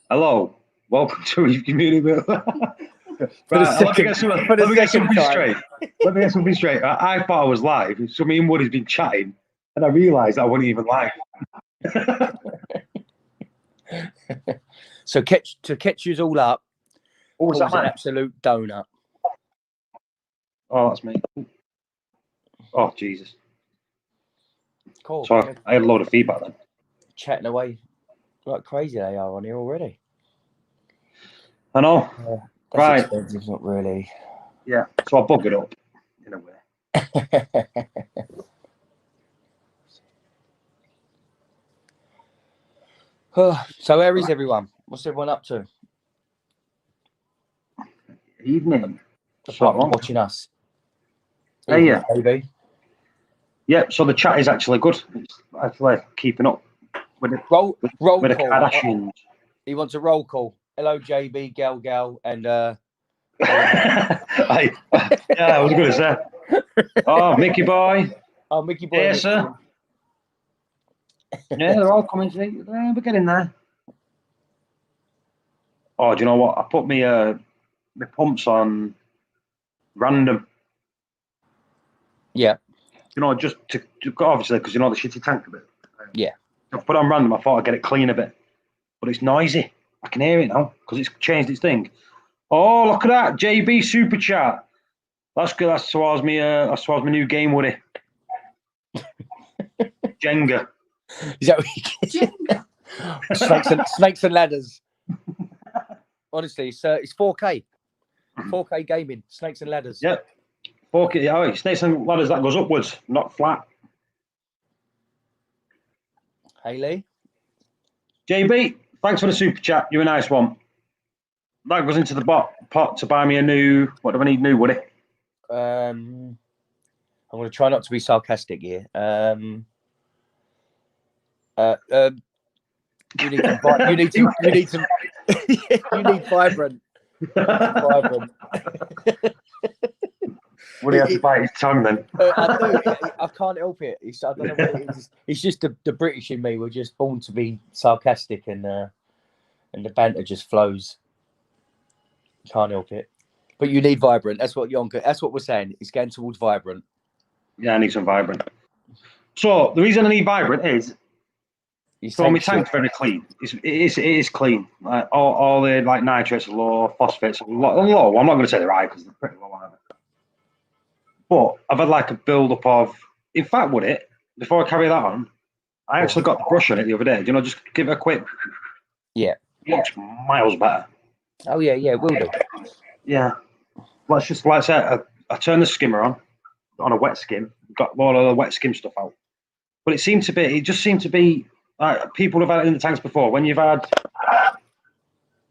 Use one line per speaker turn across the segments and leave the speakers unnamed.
Hello, welcome to Reef Community. Right, let me get something straight. Let me get something straight. I thought I was live. So me and Woody's been chatting, and I realised I wasn't even live.
So to catch you all up,
What was
Paul's
that,
an
man?
absolute donut.
Oh, that's me. Oh, Jesus.
Cool.
Sorry, I had a load of feedback then.
Chatting away like crazy they are on here already.
I know.
That's
Right.
expensive, not really.
Yeah, so I buggered up in a way.
So where is everyone? What's everyone up to?
Evening.
Apart from watching us.
Hey, yeah.
Maybe.
Yeah, so the chat is actually good. It's actually keeping up with it.
Roll
with
call.
the Kardashians.
He wants a roll call. Hello, JB, Gal, and
yeah, I was going to say. Oh, Mickey boy.
Oh, Mickey boy.
Yes, sir. Yeah, they're all coming. We're getting there. Oh, do you know what? I put my pumps on random.
Yeah.
You know, just to obviously because you know the shitty tank a bit.
Yeah.
I put it on random. I thought I'd get it clean a bit, but it's noisy. I can hear it now because it's changed its thing. Oh, look at that, JB super chat. That's good. That's towards me. That's towards my new game, Woody. Jenga.
Is that what Jenga? snakes and ladders. Honestly, it's 4K. 4K gaming. Snakes and ladders.
Yep. 4K. Oh, snakes and ladders. That goes upwards, not flat.
Hey Lee.
JB, thanks for the super chat. You're a nice one. That goes into the pot to buy me a new. What do I need new, Woody?
I'm going to try not to be sarcastic here. You need vibrant. Vibrant.
Woody has to bite his tongue then.
I do. I can't help it. I don't know what it is. It's just the British in me. We're just born to be sarcastic, and the banter just flows. Can't help it. But you need vibrant. That's what we're saying. It's getting towards vibrant.
Yeah, I need some vibrant. So the reason I need vibrant is my tank's very clean. It is clean. Like all the like nitrates are low, phosphates are low. I'm not going to say they're high because they're pretty low. But I've had like a build up of. In fact, would it? Before I carry that on, I actually got the brush on it the other day. Do you know? Just give it a quick.
Yeah.
It looks miles better.
Oh yeah, it will do.
Yeah. Let's say I turn the skimmer on a wet skim. Got all of the wet skim stuff out. But it just seemed to be like people have had it in the tanks before. When you've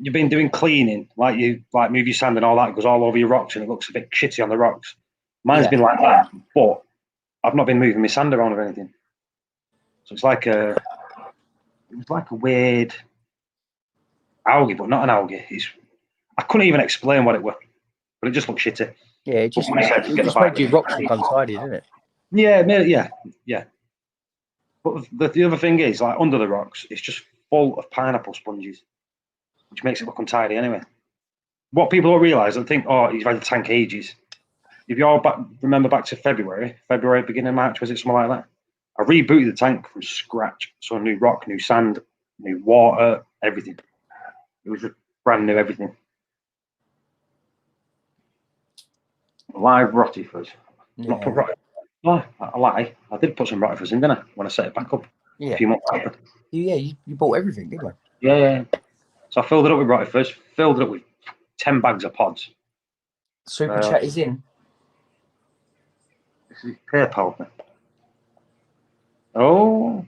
been doing cleaning, like you move your sand and all that, it goes all over your rocks and it looks a bit shitty on the rocks. Mine's been like that, but I've not been moving my sand around or anything. So it was like a weird algae, but not an algae. I couldn't even explain what it was, but it just looked shitty.
Yeah, it just made your rocks look untidy, didn't it?
Yeah. But the other thing is, like under the rocks, it's just full of pineapple sponges, which makes it look untidy anyway. What people don't realise, they think, oh, he's had the tank ages. If you all remember back to February, beginning of March, was it something like that? I rebooted the tank from scratch. So new rock, new sand, new water, everything. It was just brand new everything. Live rotifers.
Yeah.
Not put no, I lie. I did put some rotifers in, didn't I? When I set it back up a few months after.
Yeah, you bought everything, didn't you?
Yeah. So I filled it up with rotifers, filled it up with 10 bags of pods.
Super chat is in.
This is PayPal. Oh.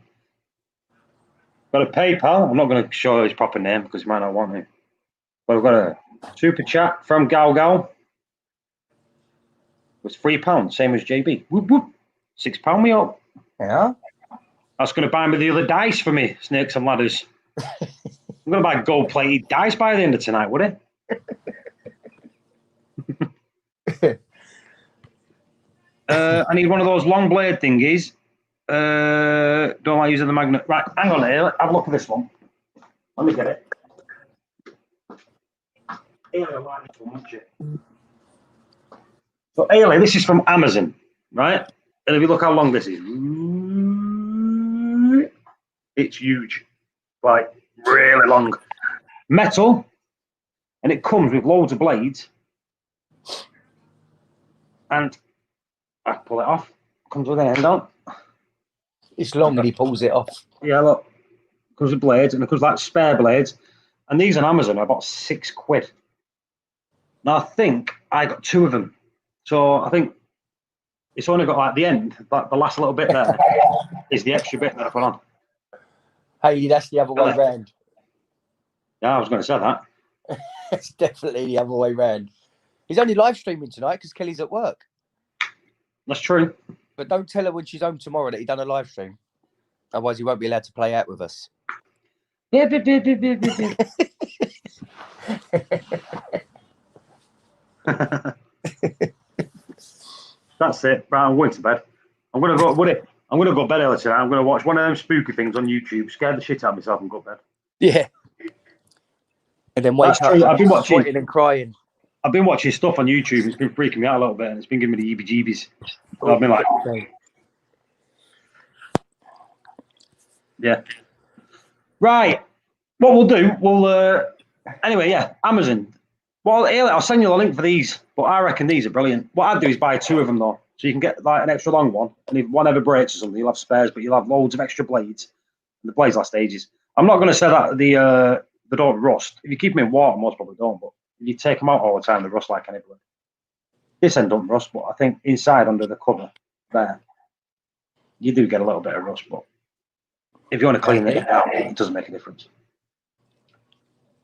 Got a PayPal. I'm not going to show his proper name because he might not want me. But we've got a super chat from Gal. It's £3, same as JB. Whoop, whoop. £6 me up.
Yeah.
That's going to buy me the other dice for me, snakes and ladders. I'm going to buy gold-plated dice by the end of tonight, would it? I need one of those long blade thingies. Don't like using the magnet. Right, hang on here. Have a look at this one. Let me get it. Ailey, like this one, won't you? So Ailey, this is from Amazon, right? And if you look how long this is, it's huge, like really long. Metal, and it comes with loads of blades. And I pull it off. Comes with an end on.
It's long and he pulls it off.
Yeah, look. Comes with blades, and it comes like spare blades. And these on Amazon are about £6. Now I think I got 2 of them. So I think it's only got like the end, like the last little bit there is the extra bit that I put on.
Hey, that's the other way round.
Yeah, I was going to say that.
It's definitely the other way round. He's only live streaming tonight because Kelly's at work.
That's true.
But don't tell her when she's home tomorrow that he done a live stream. Otherwise, he won't be allowed to play out with us.
Yeah. That's it. Right, I'm going to bed. I'm going to go. I'm going to go to bed early tonight. I'm going to watch one of them spooky things on YouTube. Scare the shit out of myself and go to bed.
Yeah. And then wake up.
I've been watching
and crying.
I've been watching stuff on YouTube. It's been freaking me out a little bit, and it's been giving me the heebie-jeebies. So I've been like, yeah. Right. What we'll do, anyway, yeah, Amazon. Well, I'll send you the link for these, but I reckon these are brilliant. What I'd do is buy 2 of them, though. So you can get like an extra long one, and if one ever breaks or something, you'll have spares, but you'll have loads of extra blades. And the blades last ages. I'm not going to say that they don't rust. If you keep them in water, most probably don't, but if you take them out all the time, they rust like any blade. This end don't rust, but I think inside under the cover there, you do get a little bit of rust, but if you want to clean it out, it doesn't make a difference.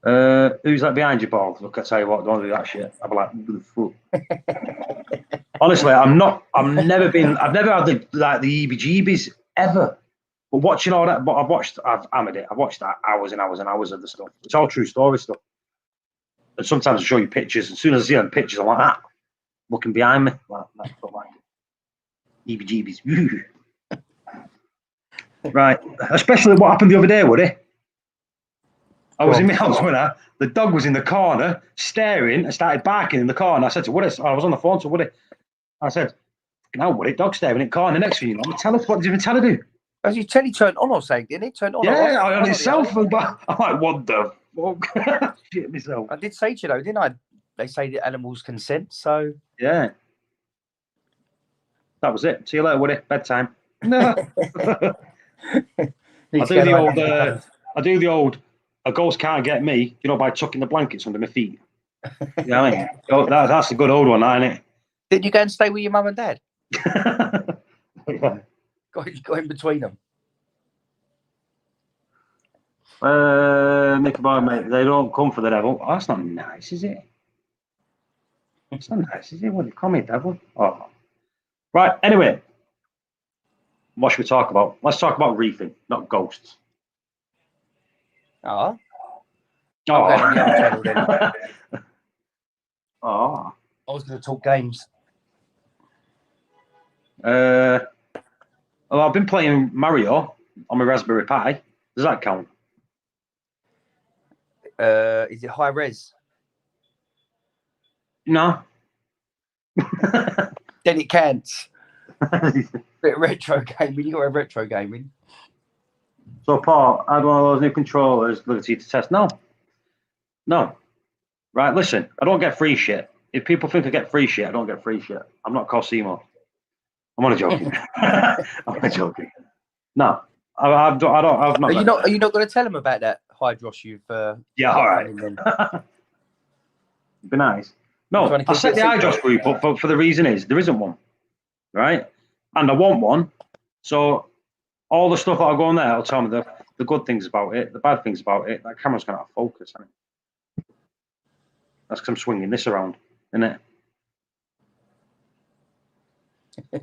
Who's that behind you, Paul? Look, I tell you what, don't do that shit. I'll be like, honestly, I've never had the heebie-jeebies ever. But watching all that, but I've hammered it. I've watched that hours and hours and hours of the stuff. It's all true story stuff. And sometimes I show you pictures. As soon as I see them pictures, I'm like, looking behind me, like heebie-jeebies. Right. Especially what happened the other day, Woody. I was in my house when the dog was in the corner staring and started barking in the corner. I said to Woody, I was on the phone to Woody. I said, "Now, Woody, dog staring in the corner next to you. Tell us, what did you tell her to do?"
As you tell, he turned on or something, didn't he? Turned on.
Yeah, on himself. But I'm like, what the fuck? Shit myself.
I did say to you though, didn't I? They say that animals consent, so
yeah. That was it. See you later, Woody. Bedtime. No. I do the old. A ghost can't get me, by tucking the blankets under my feet. You know what I mean? That's a good old one, isn't it?
Did you go and stay with your mum and dad?
Yeah.
Got in between them.
Nick about mate, they don't come for the devil. Oh, that's not nice, is it? It's not nice, is it? What do you call me, devil? Oh. Right, anyway. What should we talk about? Let's talk about reefing, not ghosts.
Oh.
Oh.
Oh. I was going to talk games.
Well, I've been playing Mario on my Raspberry Pi. Does that count?
Is it high res?
No.
Then it can't. Bit of retro gaming. You got a retro gaming.
So, Paul, I had one of those new controllers, Liberty to test. No. Right, listen, I don't get free shit. If people think I get free shit, I don't get free shit. I'm not Cosimo. I'm only joking. I'm only joking. No, I've not.
Are you not going to tell them about that Hydros you've?
Yeah, all right. Be nice. No, I set the Hydros group up for the reason is there isn't one, right? And I want one, so all the stuff that I go on there, I'll tell me the good things about it, the bad things about it. That camera's going to have focus, isn't it? That's because I'm swinging this around, isn't it?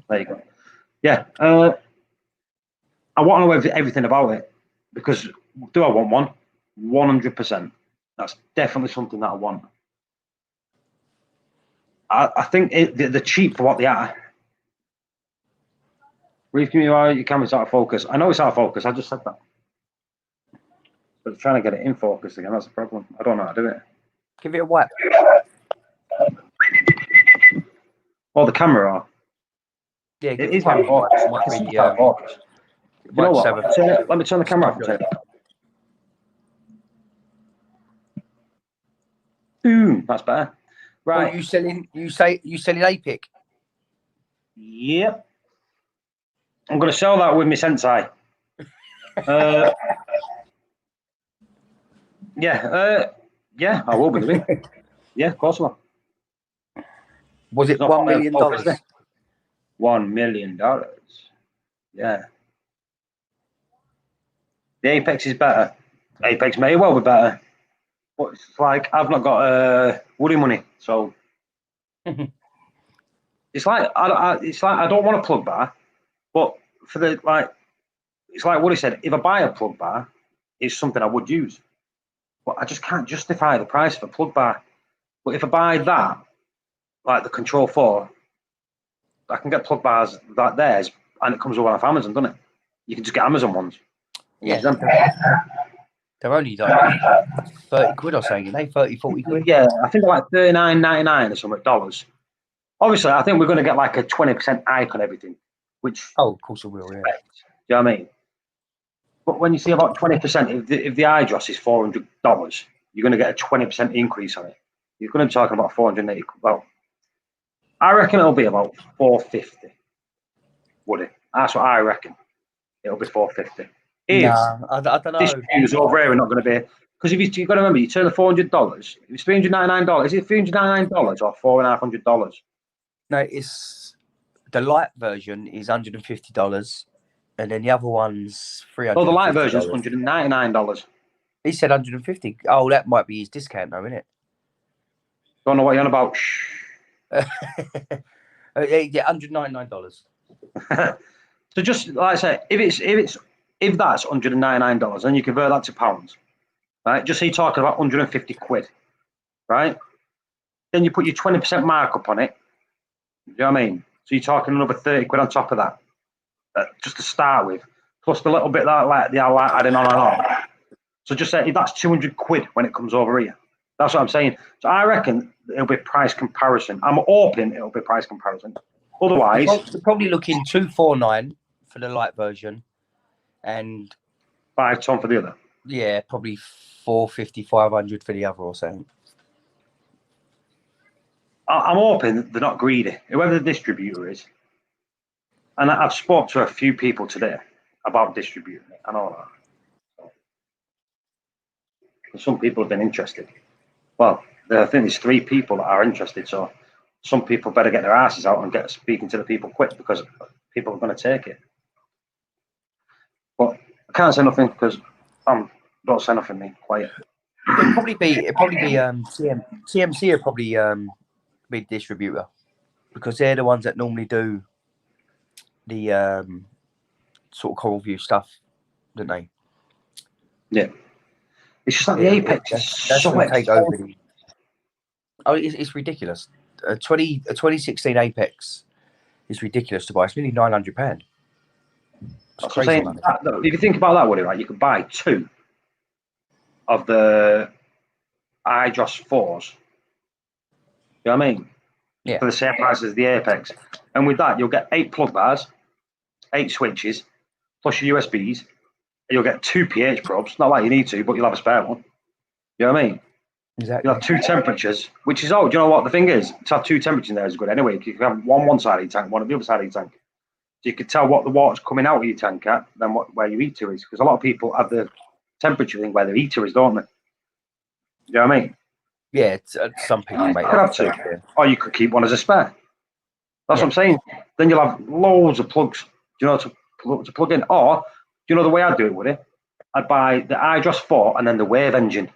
There you go. Yeah. I want to know everything about it because do I want one? 100%. That's definitely something that I want. I think they're cheap for what they are. Reef, give me your camera's out of focus. I know it's out of focus. I just said that. But trying to get it in focus again, that's the problem. I don't know how to do it.
Give it a wipe.
Oh, the camera.
Yeah,
It
give
is
it a
out of
wipe.
focus.
Might
I can see
be,
it's out of focus. You know what? Let me turn the camera off. And boom, that's better. Right.
Oh, you selling APIC?
Yep. I'm going to sell that with my Sensei. Yeah, I will be doing. Yeah, of course I will.
Was it $1 million?
$1 million. Yeah. The Apex is better. Apex may well be better. But it's like I've not got Woody money, so it's like I don't want a plug bar, but for the it's like Woody said. If I buy a plug bar, it's something I would use, but I just can't justify the price of a plug bar. But if I buy that, like the Control 4, I can get plug bars like theirs, and it comes over off Amazon, doesn't it? You can just get Amazon ones.
Yeah. They're only like 30 quid or something, they 30, 40 quid.
Yeah, I think they're like $39.99 or something dollars. Obviously, I think we're going to get like a 20% hike on everything, which
of course we will. Yeah.
Do you know what I mean? But when you see about 20%, if the iDross is $400, you're going to get a 20% increase on it. You're going to be talking about 480. Well, I reckon it'll be about 450. Would it? That's what I reckon. It'll be 450.
Nah, I don't know.
Distributors over here are not going to be, because if you've got to remember, you turn the $400. It's $399. Is it $399 or $450?
No, it's the light version is $150, and then the other one's $300.
Oh, the light version is $199.
He said 150. Oh, that might be his discount, though, isn't it?
Don't know what you're on about.
Yeah, $199.
So just like I say, if that's $199, then you convert that to pounds, right? Just say you're talking about 150 quid, right? Then you put your 20% markup on it. You know what I mean? So you're talking another 30 quid on top of that, just to start with, plus the little bit that like adding on and on. So just say that's 200 quid when it comes over here. That's what I'm saying. So I reckon it'll be price comparison. I'm hoping it'll be price comparison. Otherwise,
you're probably looking $249 for the light version, and
5 ton for the other.
Yeah, probably 450, 500 for the other or something.
I'm hoping they're not greedy, whoever the distributor is. And I've spoke to a few people today about distributing it and all that. So, some people have been interested. Well, I think there's 3 people that are interested. So some people better get their asses out and get speaking to the people quick, because people are going to take it. But I can't say nothing because don't say nothing, me. Quiet.
It'd probably be TMC would probably be the distributor, because they're the ones that normally do the sort of Coral View stuff, don't they?
Yeah. It's just like the Apex.
That's
so
going to take over. It's ridiculous. A 2016 Apex is ridiculous to buy. It's nearly £900. It's crazy money.
If you think about that, Woody, right, you could buy 2 of the iDross 4s. You know what I mean?
Yeah.
For the same price as the Apex. And with that, you'll get 8 plug bars, 8 switches, plus your USBs. You'll get 2 pH probes. Not like you need to, but you'll have a spare one. You know what I mean?
Exactly.
You'll have 2 temperatures, which is, do you know what? The thing is, to have 2 temperatures in there is good anyway. You can have one side of your tank, one on the other side of your tank. So you can tell what the water's coming out of your tank at, then where your heater is. Because a lot of people have the temperature thing where their heater is, don't they? You know what I mean?
Yeah, some people make that.
Have 2. Or you could keep one as a spare. That's what I'm saying. Then you'll have loads of plugs, you know, to plug in. Or, do you know the way I'd do it, Woody? I'd buy the iDross 4 and then the Wave engine.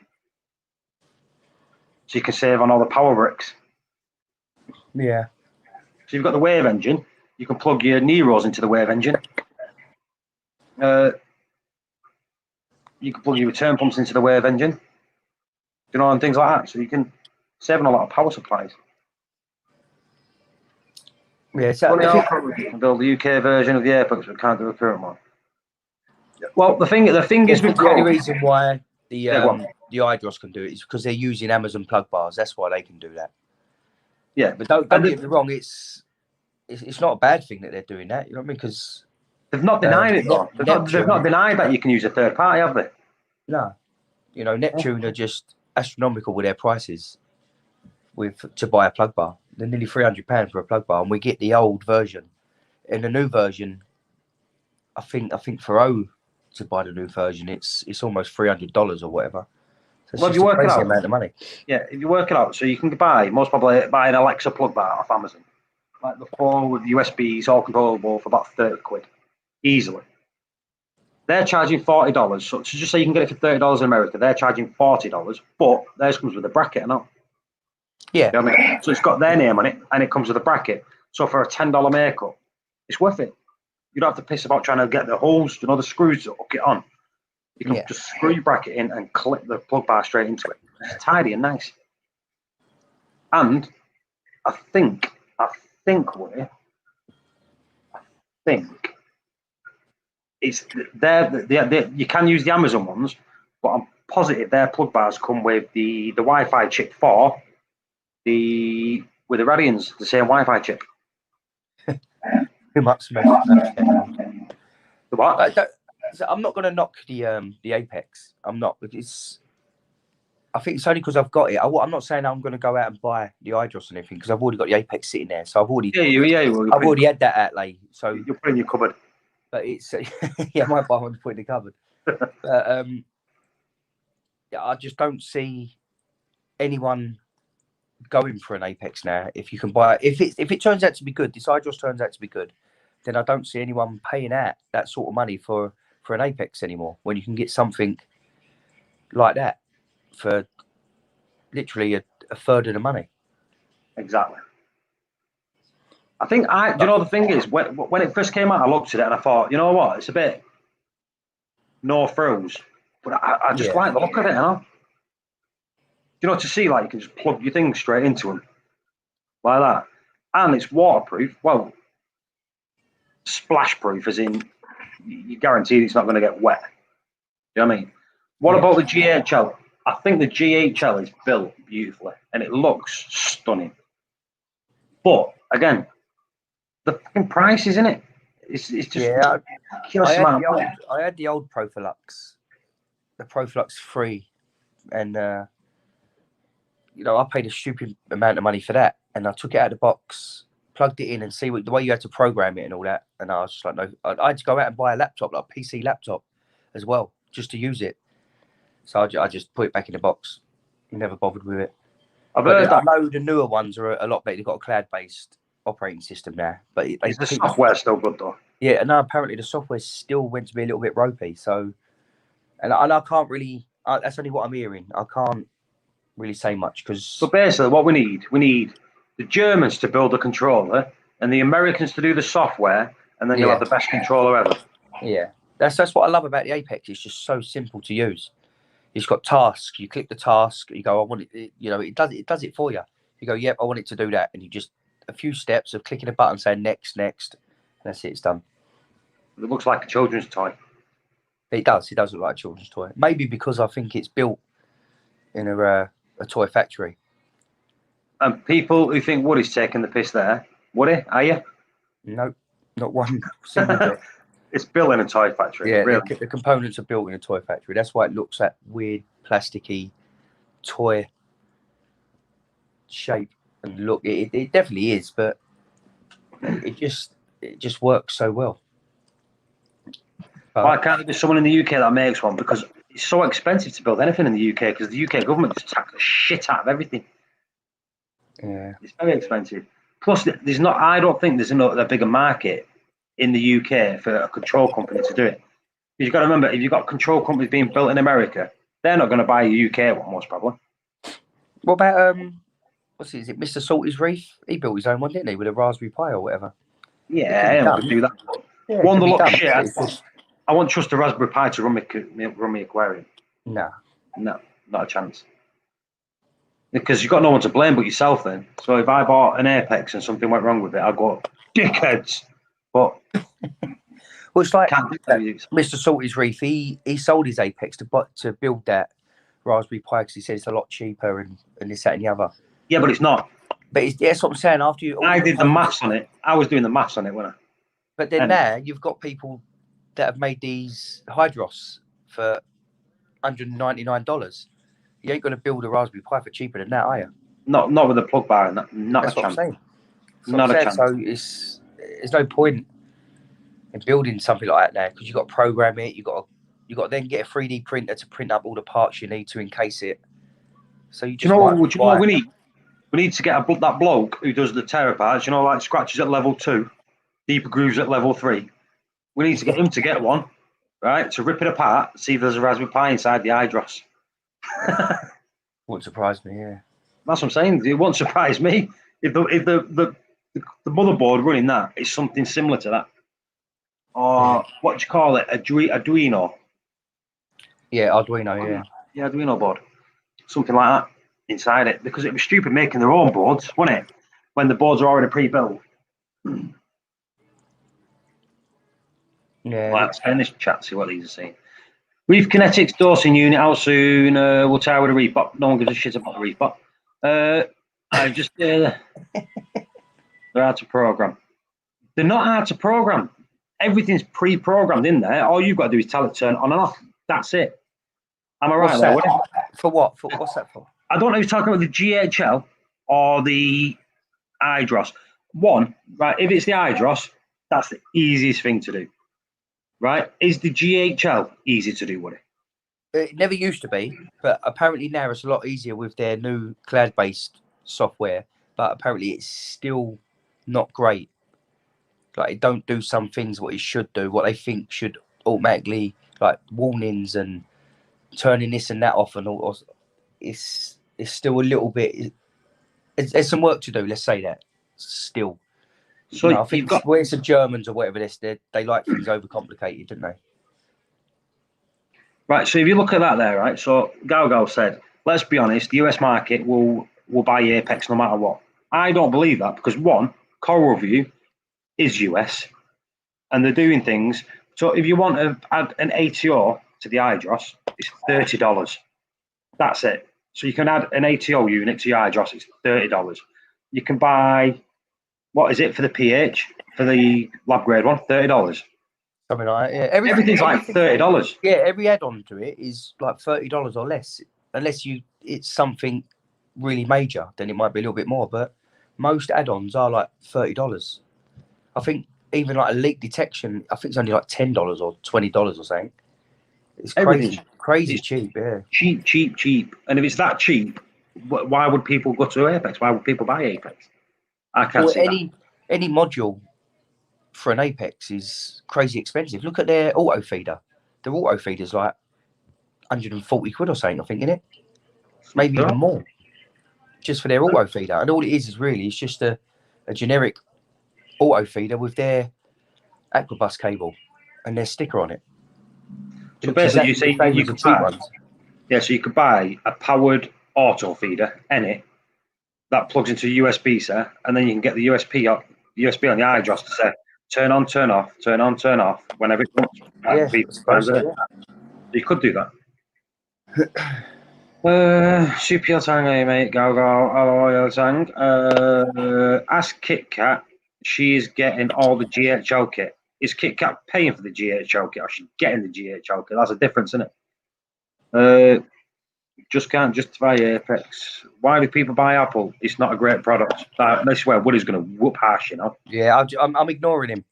So you can save on all the power bricks.
Yeah.
So you've got the Wave engine. You can plug your Neros into the Wave engine. You can plug your return pumps into the Wave engine. You know, and things like that. So you can save on a lot of power supplies.
Yeah, so
build the UK version of the Apex, but we can't do a current one. Well, the thing is with
the only reason why the Hydros can do it is because they're using Amazon plug bars. That's why they can do that.
Yeah,
but don't get me wrong. It's not a bad thing that they're doing that. You know what I mean? Because
they've not denied it though. They've not denied that you can use a third party, have they?
No, you know, Neptune are just astronomical with their prices. To buy a plug bar, they're nearly £300 for a plug bar, and we get the old version. In the new version, I think for to buy the new version, it's almost $300 or whatever. So it's
Well, if you work it out,
amount of money.
Yeah, if you work it out, so you can most probably buy an Alexa plug bar off Amazon, like the 4 with USBs, all controllable, for about 30 quid, easily. They're charging $40. So just say you can get it for $30 in America, they're charging $40, but theirs comes with a bracket and all.
Yeah.
You know what I mean? So it's got their name on it, and it comes with a bracket. So for a $10 makeup, it's worth it. You don't have to piss about trying to get the holes, the screws to hook it on. You can just screw your bracket in and clip the plug bar straight into it. It's tidy and nice. And I think it's you can use the Amazon ones, but I'm positive their plug bars come with the Wi-Fi chip with the Radians, the same Wi-Fi chip.
Too much.
The what?
I'm not going to knock the Apex. I'm not. I think it's only because I've got it. I'm not saying I'm going to go out and buy the Hydros and everything because I've already got the Apex sitting there. So I've already I've already had that outlay. So
you're putting in your cupboard.
But it's I might buy one to put in the cupboard. But I just don't see anyone going for an Apex now. If you can buy if it turns out to be good, this Hydros turns out to be good, then I don't see anyone paying out that sort of money for an Apex anymore. When you can get something like that for literally a third of the money.
Exactly. I think the thing is, when it first came out, I looked at it and I thought, you know what, it's a bit no frills, but I just like the look of it, you know. To see like you can just plug your thing straight into them like that, and it's waterproof. Well, splash proof, as in you guaranteed it's not going to get wet. You know what I mean? What about the GHL? I think the GHL is built beautifully and it looks stunning, but again, the fucking price, isn't it? It's just
I had the old Profilux, the Profilux 3, and I paid a stupid amount of money for that, and I took it out of the box, plugged it in, and see the way you had to program it and all that, and I was just like, no, I had to go out and buy a laptop, like a PC laptop, as well, just to use it. So I just put it back in the box. Never bothered with it. I know the newer ones are a lot better. They've got a cloud-based operating system now, but
is the software still good though?
Yeah, no. Apparently, the software still went to be a little bit ropey. So, and I can't really. That's only what I'm hearing. I can't really say much because.
So basically, what we need the Germans to build a controller and the Americans to do the software, and then you'll have the best controller ever.
Yeah, that's what I love about the Apex. It's just so simple to use. It's got tasks. You click the task. You go, I want it. It does it for you. You go, yep, I want it to do that, and you just a few steps of clicking a button saying next, and that's it. It's done.
It looks like a children's toy.
It does. It does look like a children's toy. Maybe because I think it's built in a toy factory.
And people who think Woody's taking the piss there, Woody, are you?
Nope, not one single bit.
It's built in a toy factory.
Yeah,
really.
The components are built in a toy factory. That's why it looks that weird, plasticky toy shape and look. It definitely is, but it just works so well.
Why can't there be someone in the UK that makes one? Because it's so expensive to build anything in the UK. Because the UK government just tax the shit out of everything.
Yeah,
it's very expensive. Plus, there's not. I don't think there's a bigger market in the UK for a control company to do it. You've got to remember, if you've got control companies being built in America, they're not going to buy a UK one, most probably.
What about what's it? Is it Mr. Salty's Reef? He built his own one, didn't he, with a Raspberry Pi or whatever?
Yeah, I could do that.
Yeah,
one that looks shit. I won't trust a Raspberry Pi to run my aquarium.
No,
not a chance. Because you've got no one to blame but yourself then. So if I bought an Apex and something went wrong with it, I'd go, dickheads. But
well, it's like Mr. Salty's Reef. He sold his Apex to build that Raspberry Pi because he said it's a lot cheaper and this, that, and the other.
Yeah, but it's not.
But that's what I'm saying. After you,
I did the maths on it. I was doing the maths on it when I.
But then now you've got people that have made these Hydros for $199. You ain't going to build a Raspberry Pi for cheaper than that, are you?
Not with a plug bar and that. Not
That's
a
what
chance.
I'm saying.
Not a chance.
So there's no point in building something like that now because you've got to program it. You got to then get a 3D printer to print up all the parts you need to encase it. So you just
what we need? We need to get that bloke who does the terror parts. You know, like scratches at level 2, deeper grooves at level 3. We need to get him to get one, right? To rip it apart, see if there's a Raspberry Pi inside the Hydros.
Wouldn't surprise me. Yeah,
that's what I'm saying. It won't surprise me if the motherboard running that is something similar to that. Or what do you call it? Arduino.
Yeah, Arduino. Yeah.
Yeah, Arduino board. Something like that inside it, because it'd be stupid making their own boards, wouldn't it? When the boards are already pre-built.
Yeah.
Let's end this chat, see what these are saying. Reef Kinetics dosing unit out soon. We'll try with a Reef bot. No one gives a shit about the Reef bot. I just they're hard to program. They're not hard to program. Everything's pre-programmed in there. All you've got to do is tell it to turn on and off. That's it. Am I right there?
For what? What's that for?
I don't know if you're talking about the GHL or the Hydros. One, right? If it's the Hydros, that's the easiest thing to do. Right? Is the GHL easy to do, Woody?
It never used to be, but apparently now it's a lot easier with their new cloud-based software. But apparently it's still not great. Like it don't do some things what it should do, what they think should automatically, like warnings and turning this and that off and all. It's still a little bit. There's some work to do. Let's say that still. So I think where it's the Germans or whatever they like things overcomplicated, don't they?
Right. So if you look at that there, right. So Gal said, let's be honest, the US market will buy Apex no matter what. I don't believe that because one, Coral View is US, and they're doing things. So if you want to add an ATO to the Hydros, it's $30. That's it. So you can add an ATO unit to your Hydros, it's $30. You can buy, what is it for the PH, for the lab grade one, $30.
Something like that, yeah.
Everything's like $30.
Yeah, every add-on to it is like $30 or less. Unless it's something really major, then it might be a little bit more. But most add-ons are like $30. I think even like a leak detection, I think it's only like $10 or $20 or something. It's crazy cheap, yeah.
Cheap. And if it's that cheap, why would people go to Apex? Why would people buy Apex? I can't see that.
Any module for an Apex is crazy expensive. Look at their auto feeder. Their auto feeder's like 140 quid or something, I think, isn't it? Maybe even more. Just for their auto feeder. And all it is really, it's just a generic auto feeder with their Aquabus cable and their sticker on it.
So basically, you say you could buy, so you could buy a powered auto feeder, that plugs into a USB set, and then you can get the USB on the Hydros to say turn on, turn off, turn on, turn off whenever it comes.
Yeah,
you could do that. Super Tang, mate. Go. Oh, Tang. Ask Kit Kat. She's getting all the GHL kit. Is Kit Kat paying for the GHL kit, or is she getting the GHL kit? That's a difference, isn't it? Just can't justify Apex. Why do people buy Apple? It's not a great product. This is where Woody's going to whoop harsh, you know.
Yeah, I'm ignoring him.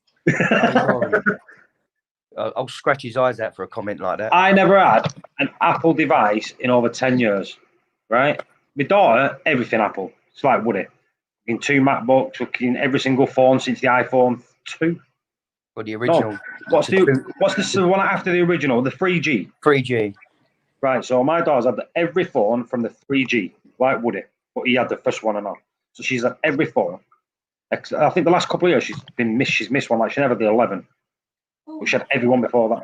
I'll scratch his eyes out for a comment like that.
I never had an Apple device in over 10 years, right? My daughter, everything Apple. It's like Woody. In 2 MacBooks, looking every single phone since the iPhone 2.
Or the original.
No. What's the one after the original? The 3G.
3G.
Right, so my daughter's had every phone from the 3G, like Woody, but he had the first one and all. So she's had every phone. I think the last couple of years she's missed one, like she never did 11. But she had everyone before that.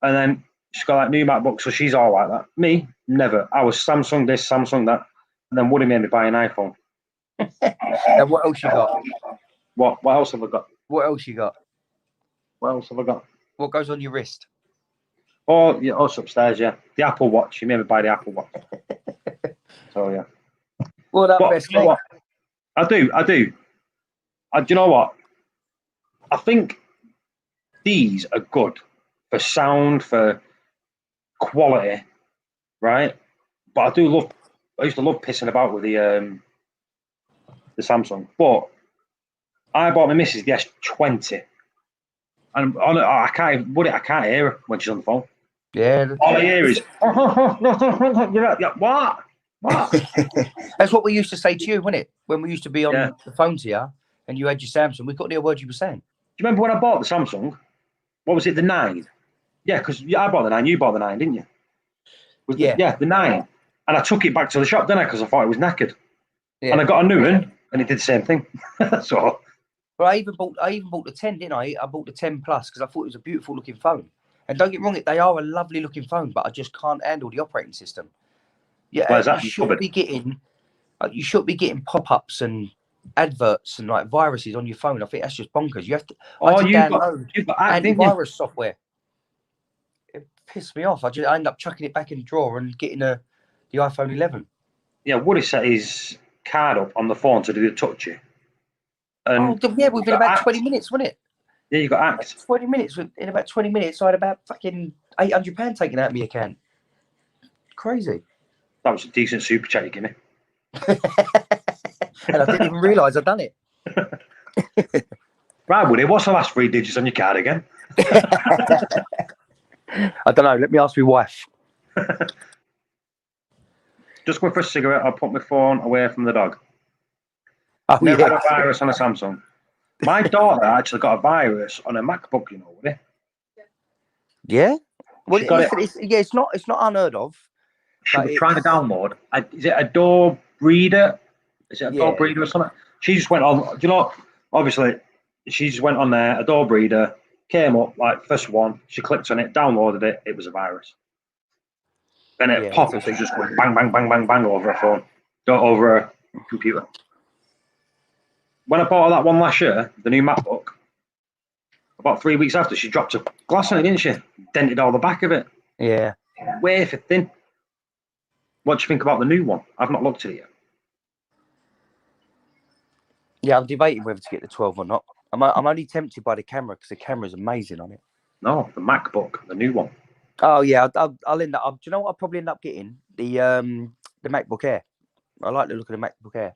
And then she's got like new MacBook, so she's all like that. Me, never. I was Samsung this, Samsung that. And then Woody made me buy an iPhone.
Now what else you got?
What else have I got?
What else you got?
What else have I got?
What goes on your wrist?
Oh, yeah, us upstairs, yeah. The Apple Watch. You made me buy the Apple Watch. So yeah.
Well, that
But
best
you know what? I do. Do you know what? I think these are good for sound, for quality, right? But I do love. I used to love pissing about with the Samsung. But I bought my missus the S20, and on it, I can't. I can't hear her when she's on the phone.
Yeah.
All I hear is yeah, what? What?
That's what we used to say to you, wasn't it? When we used to be on
Yeah.
the phone to you and you had your Samsung, we couldn't hear a word you were saying.
Do you remember when I bought the Samsung? What was it, the 9? Yeah, because I bought the 9, you bought the 9, didn't you? The 9. And I took it back to the shop, didn't I? Because I thought it was knackered.
Yeah.
And I got a new one, and it did the same thing. So.
But I even bought the 10, didn't I? I bought the 10 Plus because I thought it was a beautiful looking phone. And don't get me wrong, they are a lovely looking phone, but I just can't handle the operating system. Yeah,
Where's that?
you should be getting pop-ups and adverts and like viruses on your phone. I think that's just bonkers. You have to. I had to download
you've got act, didn't you?
antivirus software. It pissed me off. I ended up chucking it back in the drawer and getting the iPhone 11.
Yeah, Woody set his card up on the phone to do the touchy. And
within about 20 minutes, wasn't it?
Yeah, you got act.
20 minutes. In about 20 minutes, I had about fucking £800 taken out of my account. Crazy.
That was a decent super chat you gave me.
And I didn't even realise I'd done it.
Right, Woody, what's the last 3 digits on your card again?
I don't know. Let me ask my wife.
Just going for a cigarette. I'll put my phone away from the dog.
Oh,
Never had a virus on a Samsung. My daughter actually got a virus on a MacBook, you know, Woody.
Yeah? Well,
it's
not unheard of.
She was trying to download. Is it Adobe Reader? Is it Adobe Reader or something? She just went on. Do you know? Obviously, she just went on there. Adobe Reader came up like first one. She clicked on it, downloaded it. It was a virus. Then it popped. She just went bang, bang, bang, bang, bang over her phone, over her computer. When I bought her that one last year, the new MacBook, about 3 weeks after, she dropped a glass on it, didn't she? Dented all the back of it.
Yeah.
Wafer thin. What do you think about the new one? I've not looked at it yet.
Yeah, I'm debating whether to get the 12 or not. I'm only tempted by the camera because the camera's amazing on it.
No, the MacBook, the new one.
Oh yeah, I'll end up. Do you know what? I'll probably end up getting the MacBook Air. I like the look of the MacBook Air.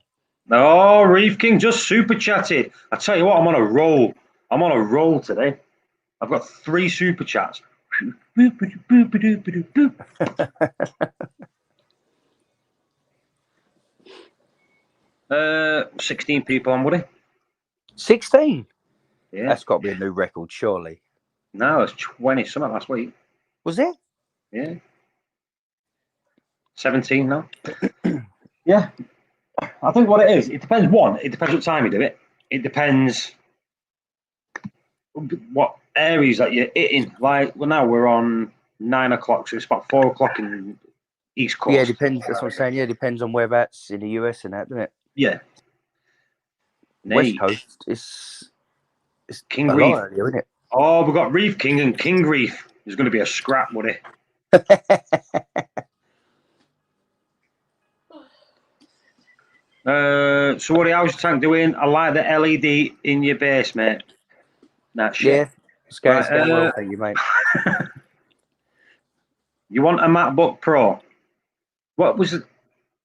Oh, Reef King just super chatted. I tell you what, I'm on a roll. I'm on a roll today. I've got 3 super chats. 16 people on, Woody.
16?
Yeah.
That's got to be a new record, surely.
No, it's 20 something last week.
Was it?
Yeah. 17 now. Yeah. I think what it is, it depends. One, it depends what time you do it. It depends what areas that you're hitting. Like, well, now we're on 9 o'clock, so it's about 4 o'clock in East Coast.
Yeah, it depends. That's what I'm saying. Yeah, it depends on whereabouts in the US and that, doesn't it?
Yeah.
West Coast, it's
King
a
Reef.
lot earlier, isn't it?
Oh, we've got Reef King and King Reef. There's going to be a scrap, Woody. So Woody, how's your tank doing? I like the LED in your base, mate. That's shit.
Yeah, it's going well, thank you, mate.
You want a MacBook Pro? What was it?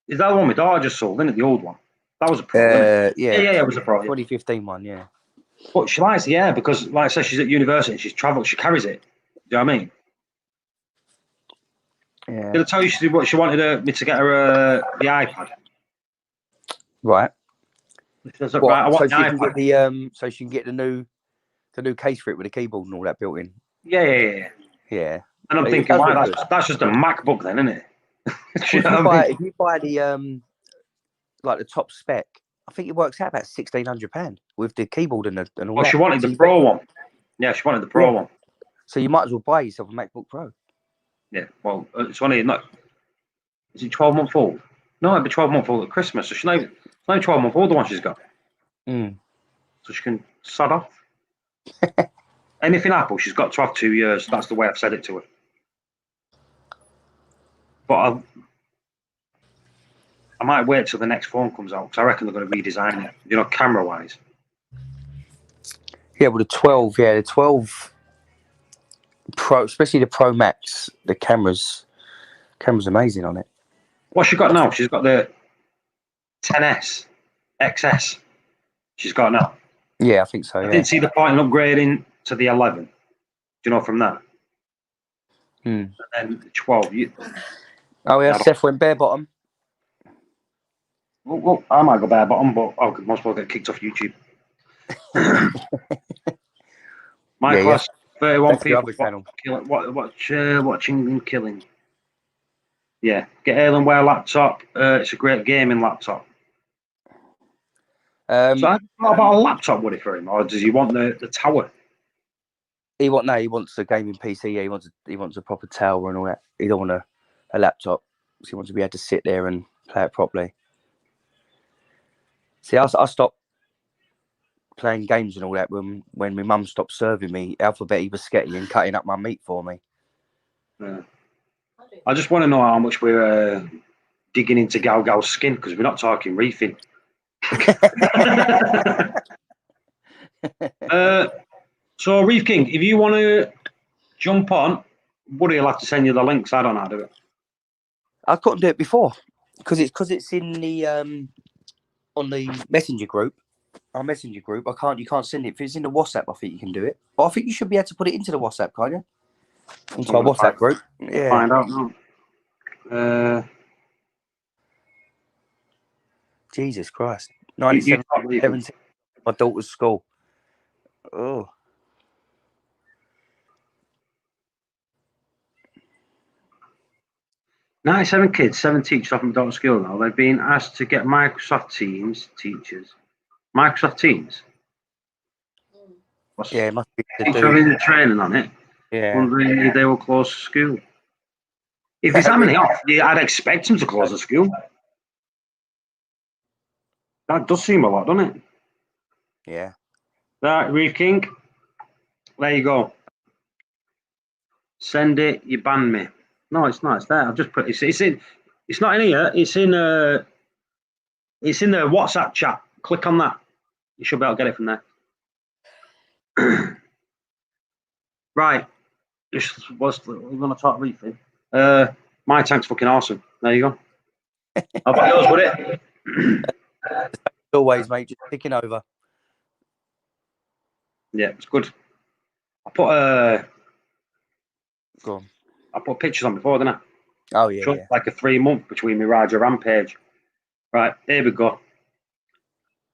Is that the one my daughter just sold, isn't it? The old one. That was a Pro, wasn't it? Yeah, it was a Pro.
2015 one, yeah.
But she likes it, because like I said, she's at university and she's travelled, she carries it. Do you know what I mean?
Yeah.
Did I tell you she wanted me to get her the iPad?
Right.
Says, right, I want
so she can get the so she can get the new case for it with the keyboard and all that built in.
Yeah. And I'm thinking, wow, that's just a MacBook then, isn't it?
If you buy the like the top spec, I think it works out about £1,600 with the keyboard and all that.
Well, she wanted the Pro one. Yeah, she wanted the Pro one.
So you might as well buy yourself a MacBook Pro.
Yeah, well, it's only not. Is it 12-month old? No, it'd be 12-month old at Christmas. So she's not 12-month old, the one she's got. So she can sod off. Anything Apple, she's got to have 2 years. That's the way I've said it to her. But I might wait till the next phone comes out because I reckon they're going to redesign it. You know, camera wise.
Yeah, well, the 12, the 12 Pro, especially the Pro Max, the camera's amazing on it.
What's she got now? She's got the 10S XS. She's got now.
Yeah, I think so.
I
Yeah.
didn't see the point in upgrading to the 11. Do you know from that? And then the 12.
Oh yeah, Seth went bare bottom.
Well, I might go bare bottom, but I could most well get kicked off YouTube. My class, 31
That's
people watching and killing. Yeah, get Alienware laptop. It's a great gaming laptop. So I thought about a laptop, would it, for him, or does he want the tower?
He wants a gaming PC. Yeah, he wants a proper tower and all that. He don't want a laptop. So he wants to be able to sit there and play it properly. See, I stopped playing games and all that when my mum stopped serving me alphabeti biscotti and cutting up my meat for me.
Yeah. I just want to know how much we're digging into Gal's skin, because we're not talking reefing. So Reef King, if you want to jump on, Woody will have to send you the links. I don't know how to do it.
I couldn't do it before because it's in the on the messenger group. Our messenger group. You can't send it. If it's in the WhatsApp, I think you can do it. But I think you should be able to put it into the WhatsApp, can't you? Into our WhatsApp group. Yeah.
Find out now.
Jesus Christ. 97, 17, my daughter's school. Oh.
"97 kids, 7 teachers off McDonald's school now. They've been asked to get Microsoft Teams teachers. Microsoft Teams?
Yeah, it must be
having the training on it.
Yeah.
Wondering if they will close the school. If there's that many off, I'd expect them to close the school. That does seem a lot, doesn't it?
Yeah.
Right, Reef King. There you go. Send it. You banned me. No, it's not. It's there. I've just put it's in. It's not in here. It's in the WhatsApp chat. Click on that. You should be able to get it from there. Right. We're going to talk reefing. My tank's fucking awesome. There you go. How about yours, would it?
Always, mate. Just picking over.
Yeah, it's good. I put
Go on.
I put pictures on before, didn't I?
Oh yeah, yeah.
Like a 3-month between me Raja Rampage. Right, here we go.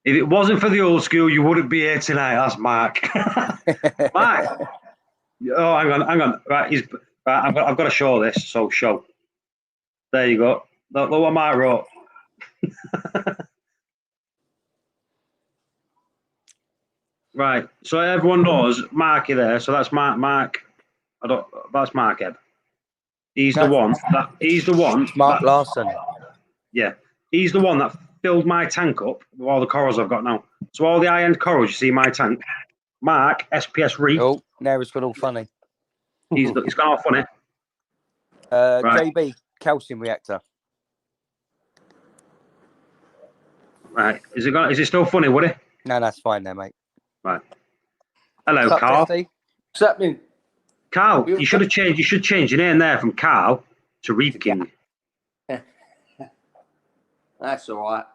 If it wasn't for the old school, you wouldn't be here tonight. That's Mark. Mark. Oh, hang on. Right, I've got to show this. So show. There you go. Look what Mark wrote. Right. So everyone knows Marky there. So that's Mark. That's Mark Ebb. He's the one.
Mark Larson.
Yeah. He's the one that filled my tank up with all the corals I've got now. So all the high-end corals you see in my tank. Mark, SPS Reef.
Oh, now it's got all funny.
It's gone all funny.
Right. JB, calcium reactor.
Right. Is it still funny, would it?
No, that's fine there, mate.
Right. Hello, Carl.
What's happening?
Carl, you should change your name there from Carl to Reef King.
That's all right.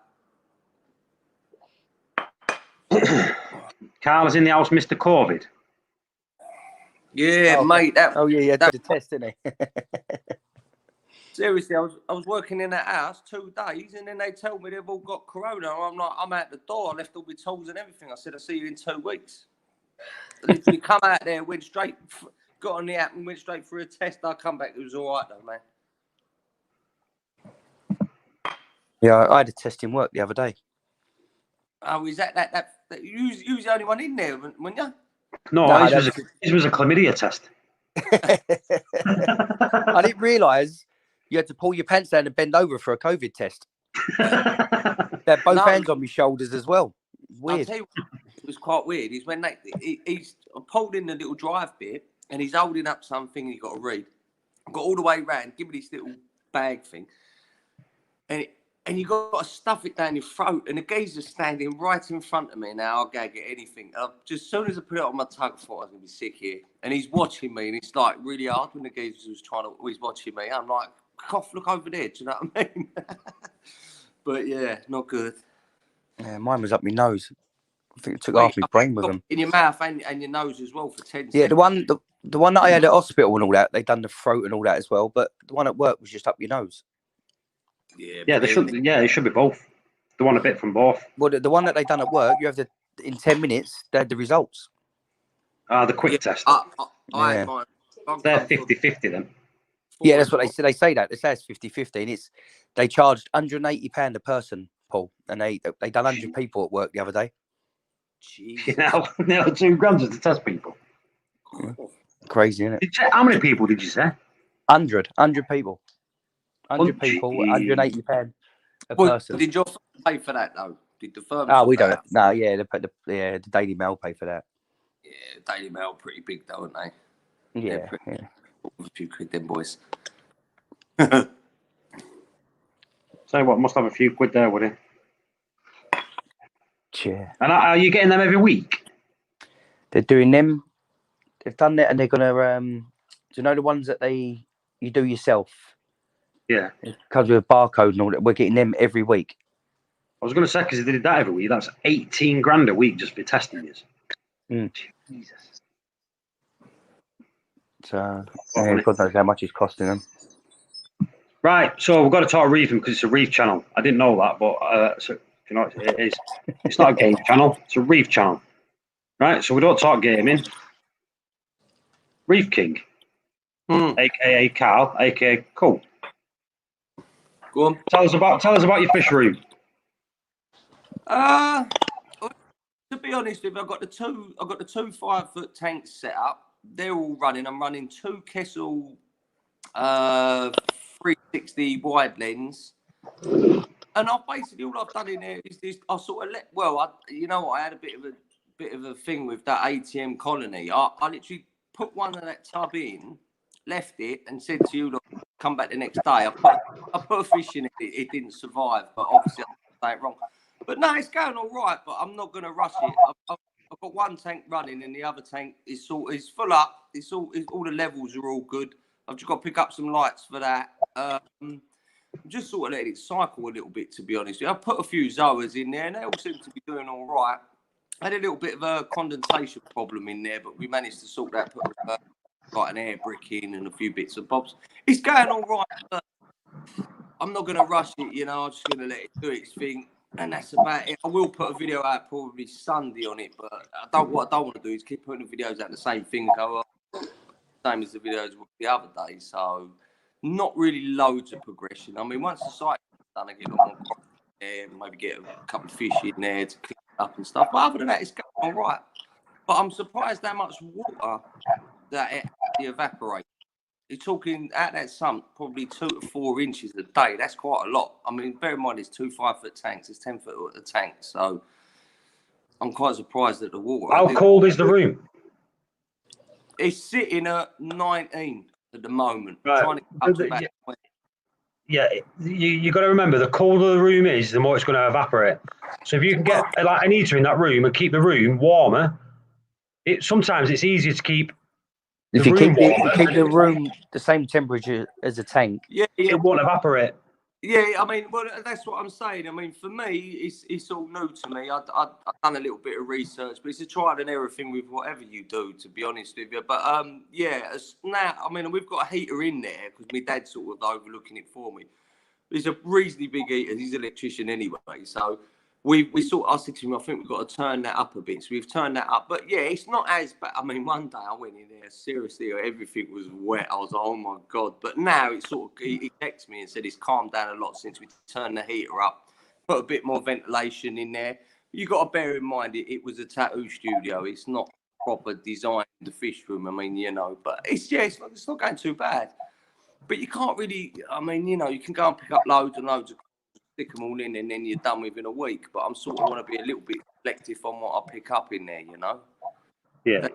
Carl is in the house, Mr. COVID.
Yeah, mate.
That the test, didn't he?
Seriously, I was working in that house 2 days, and then they tell me they've all got corona. I'm like, I'm out the door. I left all my tools and everything. I said, I'll see you in 2 weeks. Literally come out there, went straight, got on the app and went straight for a test. I come back, it was all right though, man.
Yeah, I had a test in work the other day.
Oh, is that you was the only one in there, weren't you?
No, this was a chlamydia test.
I didn't realise you had to pull your pants down and bend over for a COVID test. They had both hands on my shoulders as well. Weird.
I'll tell you what, it was quite weird. Is when he's pulled in the little drive bit and he's holding up something he's got to read. Got all the way round, give me this little bag thing, and you got to stuff it down your throat, and the geezer's standing right in front of me. Now I'll gag at anything. Just as soon as I put it on my tongue, I thought I was gonna be sick here. And he's watching me, and it's like really hard when the geezer was he's watching me. I'm like, cough, look over there. Do you know what I mean? But yeah, not good.
Yeah, mine was up my nose. I think it took half my brain with them.
In your mouth and your nose as well for 10
Yeah,
seconds.
the one that I had at hospital and all that, they done the throat and all that as well. But the one at work was just up your nose.
Yeah, it should be both. They want a bit from both.
Well, the one that they done at work, you have in 10 minutes, they had the results.
The quick test.
I had mine.
They're 50-50 then.
Yeah, that's what they say. They say that. They say it's 50-50, and they charged £180 a person, Paul, and they done 100 people at work the other day.
Jesus.
Now £2,000 just to test people.
Yeah. Crazy, isn't it?
How many people did you say?
100 people. 100 people, £180 a person.
Did your firm pay for that though? Did the firm?
Oh, we don't. No, yeah, the Daily Mail pay for that.
Yeah, Daily Mail pretty big though, aren't they?
Yeah.
A few quid, them boys.
So what? Must have a few quid there, would he?
Yeah.
And are you getting them every week?
They're doing them. They've done it, and they're gonna. Do you know the ones that you do yourself?
Yeah.
It comes with a barcode and all that. We're getting them every week.
I was going to say, because they did that every week, that's 18 grand a week just for testing you. Jesus.
So, God knows how much it's costing them.
Right, so we've got to talk Reef because it's a Reef channel. I didn't know that, but so, you know, it is. It's not a game channel, it's a Reef channel. Right, so we don't talk gaming. Reef King, aka Carl, aka Cool.
Go on.
Tell us about your fish room.
To be honest with you, I've got the two 5-foot tanks set up. They're all running. I'm running 2 Kessel 360 wide lens. And all I've done in there is this. I sort of I had a bit of a thing with that ATM colony. I literally put one of that tub in, left it, and said to you, look, come back the next day. I put a fish in it. It didn't survive, but obviously I did it wrong. But no, it's going all right. But I'm not going to rush it. I've got one tank running, and the other tank is full up. All the levels are all good. I've just got to pick up some lights for that. Just sort of letting it cycle a little bit, to be honest. I put a few Zoas in there, and they all seem to be doing all right. I had a little bit of a condensation problem in there, but we managed to sort that. Put like an air brick in and a few bits and bobs. It's going all right, but I'm not going to rush it. You know, I'm just going to let it do its thing. And that's about it. I will put a video out probably Sunday on it, but what I don't want to do is keep putting the videos out the same thing, same as the videos the other day. So not really loads of progression. I mean, once the site is done, I get a lot more there, maybe get a couple of fish in there to clean up and stuff. But other than that, it's going all right. But I'm surprised how much water that it evaporates. You're talking at that sump, probably 2 to 4 inches a day. That's quite a lot. I mean, bear in mind, it's 2 5-foot tanks. It's 10 foot a tank. So I'm quite surprised at the water.
How cold is the room?
It's sitting at 19 at the moment.
Right.
Trying to get up to about 20.
Yeah, you got to remember, the colder the room is, the more it's going to evaporate. So if you can get like an heater in that room and keep the room warmer, sometimes it's easier to keep.
If you keep the room the same temperature as a tank,
it won't evaporate.
Yeah, I mean, well, that's what I'm saying. I mean, for me, it's all new to me. I've done a little bit of research, but it's a trial and error thing with whatever you do, to be honest with you. But now, I mean, we've got a heater in there because my dad's sort of overlooking it for me. It's a reasonably big heater. He's an electrician anyway, so. I said to him, I think we've got to turn that up a bit. So we've turned that up. But yeah, it's not as bad. I mean, one day I went in there, seriously, everything was wet. I was like, oh my God. But now it's sort of, he texted me and said it's calmed down a lot since we turned the heater up, put a bit more ventilation in there. You got to bear in mind, it was a tattoo studio. It's not proper designed, the fish room. I mean, you know, but it's not going too bad. But you can't really, I mean, you know, you can go and pick up loads and loads of stick them all in, and then you're done within a week. But I'm sort of want to be a little bit selective on what I pick up in there, you know.
Yeah.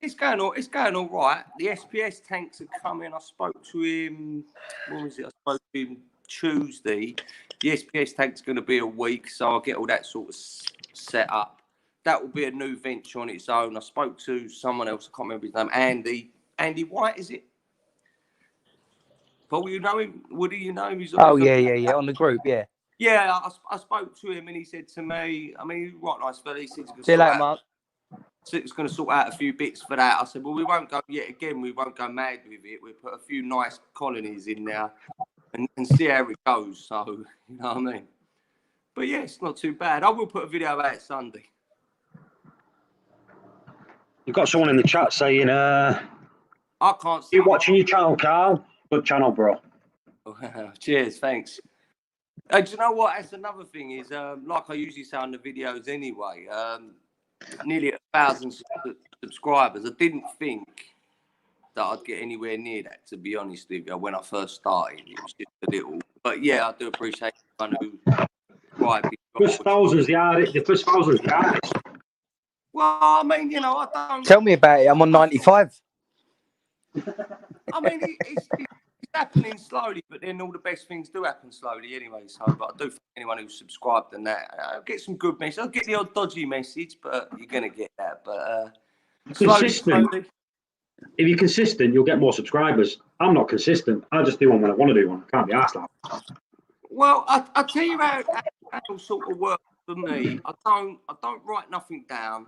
It's going all right. The SPS tanks are coming. I spoke to him. When was it? I spoke to him Tuesday. The SPS tank's going to be a week, so I'll get all that sort of set up. That will be a new venture on its own. I spoke to someone else. I can't remember his name. Andy White, is it? Paul, you know him? Woody, you know him? He's
Oh yeah. On the group, yeah.
Yeah, I spoke to him and he said to me, I mean, he's quite nice fella. He said
See you later, Mark.
It's going to sort out a few bits for that. I said, well, we won't go yet again. We won't go mad with it. We'll put a few nice colonies in there and see how it goes. So, you know what I mean? But yeah, it's not too bad. I will put a video out Sunday.
You've got someone in the chat saying,
I can't see.
You're watching your channel, Carl. Good channel, bro.
Cheers, thanks. Do you know what? That's another thing is, like I usually say on the videos anyway, nearly 1,000 subscribers. I didn't think that I'd get anywhere near that, to be honest with you, when I first started. It was just a little. But yeah, I do appreciate everyone who subscribed.
First thousands, the first thousands, the hardest.
Well, I mean, you know, I don't...
Tell me about it. I'm on 95.
I mean, it's happening slowly, but then all the best things do happen slowly anyway. So, but I do think anyone who's subscribed and that, I'll get some good messages. I'll get the odd dodgy message, but you're going to get that. But
consistent.
slowly.
If you're consistent, you'll get more subscribers. I'm not consistent. I just do one when I want to do one. I can't be arsed like that.
Well, I'll tell you how it sort of works for me. I don't write nothing down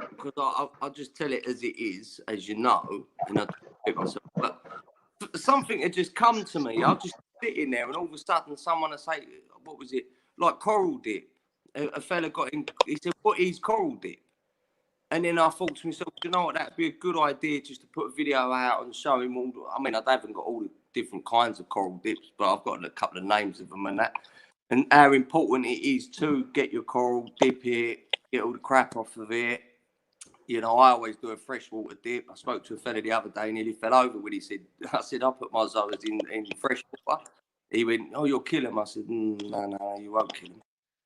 because I just tell it as it is, as you know. And I don't myself, but something had just come to me. I'll just sit in there and all of a sudden someone will say, what was it? Like coral dip. A fella got in, he said, what is coral dip? And then I thought to myself, you know what, that'd be a good idea just to put a video out and show him all. I mean, I haven't got all the different kinds of coral dips, but I've got a couple of names of them and that. And how important it is to get your coral, dip it, get all the crap off of it. You know, I always do a freshwater dip. I spoke to a fella the other day, nearly fell over when he said, I said, I put my zoas in freshwater. He went, oh, you'll kill him. I said, no, you won't kill him.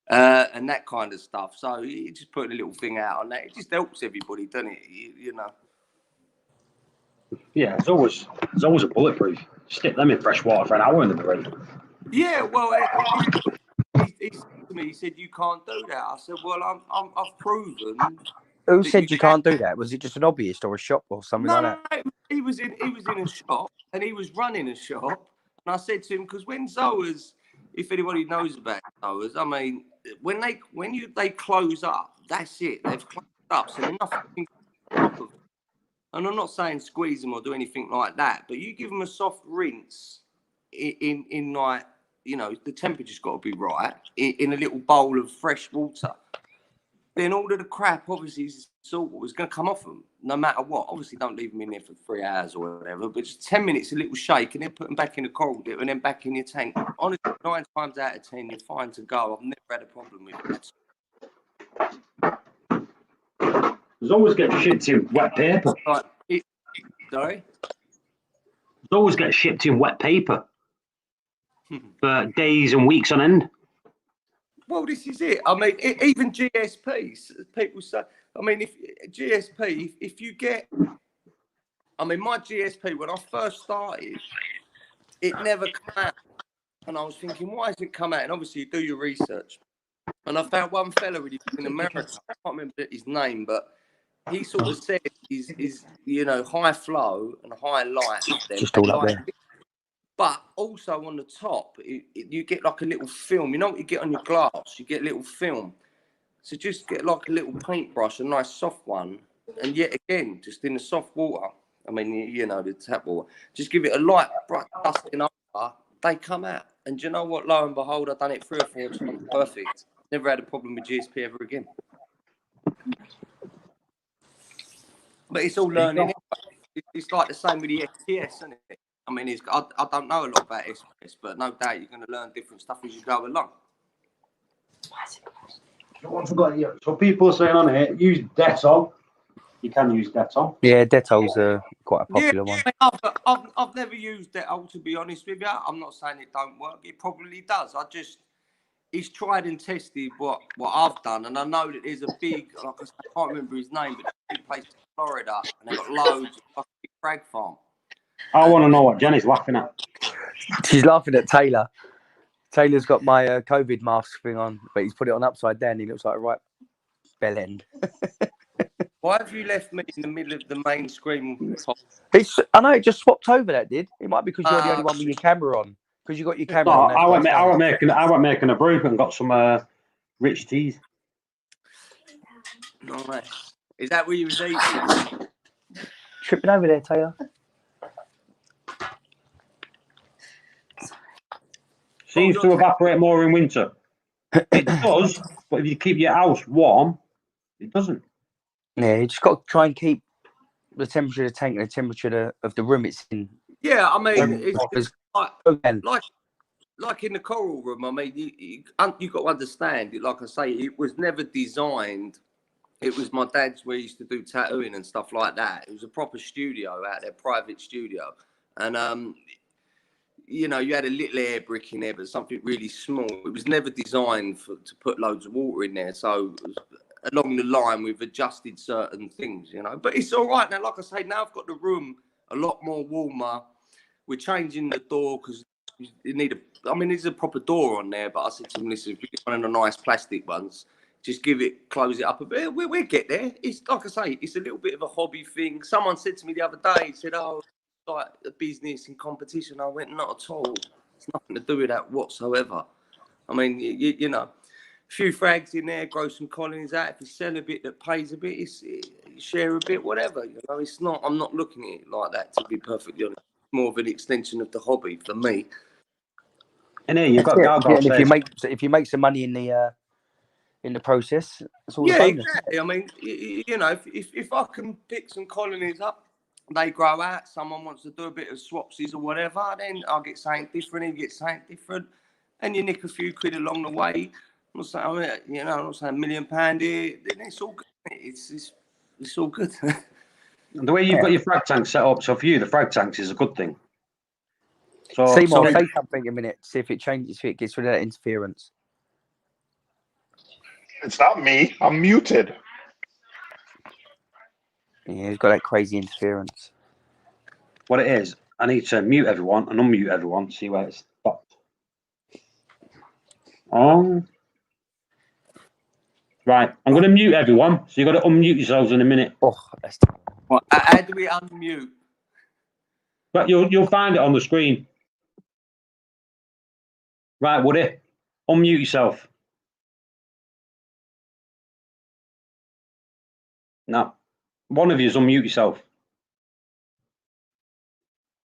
And that kind of stuff. So you just put a little thing out on that. It just helps everybody, doesn't it? You know.
Yeah, there's always a bulletproof. Stick them in fresh water for an hour in the break.
Yeah, well, he said to me, he said, you can't do that. I said, well, I've proven.
Who said you can't do that? Was it just an hobbyist or a shop or something like that?
No, he was in a shop and he was running a shop. And I said to him, because when zoas, if anybody knows about zoas, I mean, when they close up, that's it. They've closed up, so nothing up of. And I'm not saying squeeze them or do anything like that, but you give them a soft rinse in like, you know, the temperature's got to be right in a little bowl of fresh water. Then all of the crap, obviously, salt water is going to come off them, no matter what. Obviously, don't leave them in there for 3 hours or whatever, but just 10 minutes, a little shake, and then put them back in the coral dip and then back in your tank. Honestly, 9 times out of 10, you're fine to go. I've never had a problem with it.
There's always get shipped in wet paper.
Sorry?
There's always get shipped in wet paper for days and weeks on end.
Well, this is it. I mean, even GSPs, people say, I mean, if you get, I mean, my GSP, when I first started, it never came out. And I was thinking, why hasn't it come out? And obviously, you do your research. And I found one fella in America, I can't remember his name, but he sort of said is you know, high flow and high light.
Just all up there.
But also on the top, you get like a little film. You know what you get on your glass? You get a little film. So just get like a little paintbrush, a nice soft one. And yet again, just in the soft water. I mean, you know, the tap water. Just give it a light, bright dusting over. They come out. And do you know what? Lo and behold, I've done it 3 or 4 times. Perfect. Never had a problem with GSP ever again. But it's all learning. It's like the same with the SPS, isn't it? I mean, I don't know a lot about SPS, but no doubt you're going to learn different stuff as you go along.
I forgot you. So people are saying on here, use Dettol. You can use Dettol.
Yeah, Dettol's quite a popular one.
I mean, I've never used Dettol, to be honest with you. I'm not saying it don't work. It probably does. It's tried and tested what I've done, and I know that there's a big, like I can't remember his name, but big place Florida, and they've got loads of big frag farm.
I want to know what Jenny's laughing at.
She's laughing at Taylor. Taylor's got my COVID mask thing on, but he's put it on upside down. He looks like a right bell end.
Why have you left me in the middle of the main screen?
I know it just swapped over. That did. It might be because you're the only one with your camera on. Because you got your camera
No,
on.
I went making a brew and got some rich teas.
Nice. Is that where you was eating?
Tripping over there, Taylor.
Seems to evaporate more in winter. It does, but if you keep your house warm, it doesn't.
Yeah, you just got to try and keep the temperature of the tank and the temperature of the room it's in.
Yeah, I mean, it's like in the coral room. I mean, you got to understand it. Like I say, it was never designed. It was my dad's where he used to do tattooing and stuff like that. It was a proper studio out there, private studio, and you know, you had a little air brick in there, but something really small. It was never designed to put loads of water in there. So along the line, we've adjusted certain things, you know. But it's all right now. Like I say, now I've got the room a lot more warmer. We're changing the door because you need there's a proper door on there. But I said to him, listen, if you get one of the nice plastic ones, just close it up a bit. We'll get there. It's like I say, it's a little bit of a hobby thing. Someone said to me the other day, he said, oh, like a business in competition. I went, not at all. It's nothing to do with that whatsoever. I mean, you know, a few frags in there, grow some colonies out. If you sell a bit that pays a bit, share a bit, whatever. You know, it's not. I'm not looking at it like that. To be perfectly honest, it's more of an extension of the hobby for me.
And here you've got
and if you make some money in the process, it's all a bonus.
Exactly. I mean, you know, if I can pick some colonies up. They grow out. Someone wants to do a bit of swapsies or whatever. Then I'll get something different. He gets something different, and you nick a few quid along the way. I'm not saying, I'm not saying £1 million here. Then it's all good. It's all good.
The way you've got your frag tank set up, so for you, the frag tanks is a good thing. So,
Seymour, say something a minute. See if it changes. If it gets rid of that interference.
It's not me. I'm muted.
Yeah, he's got that crazy interference.
What it is, I need to mute everyone and unmute everyone, see where it's stopped. Right, I'm going to mute everyone, so you've got to unmute yourselves in a minute.
Oh, that's...
How do we unmute?
But you'll find it on the screen. Right, Woody, unmute yourself. No. One of you's unmute yourself.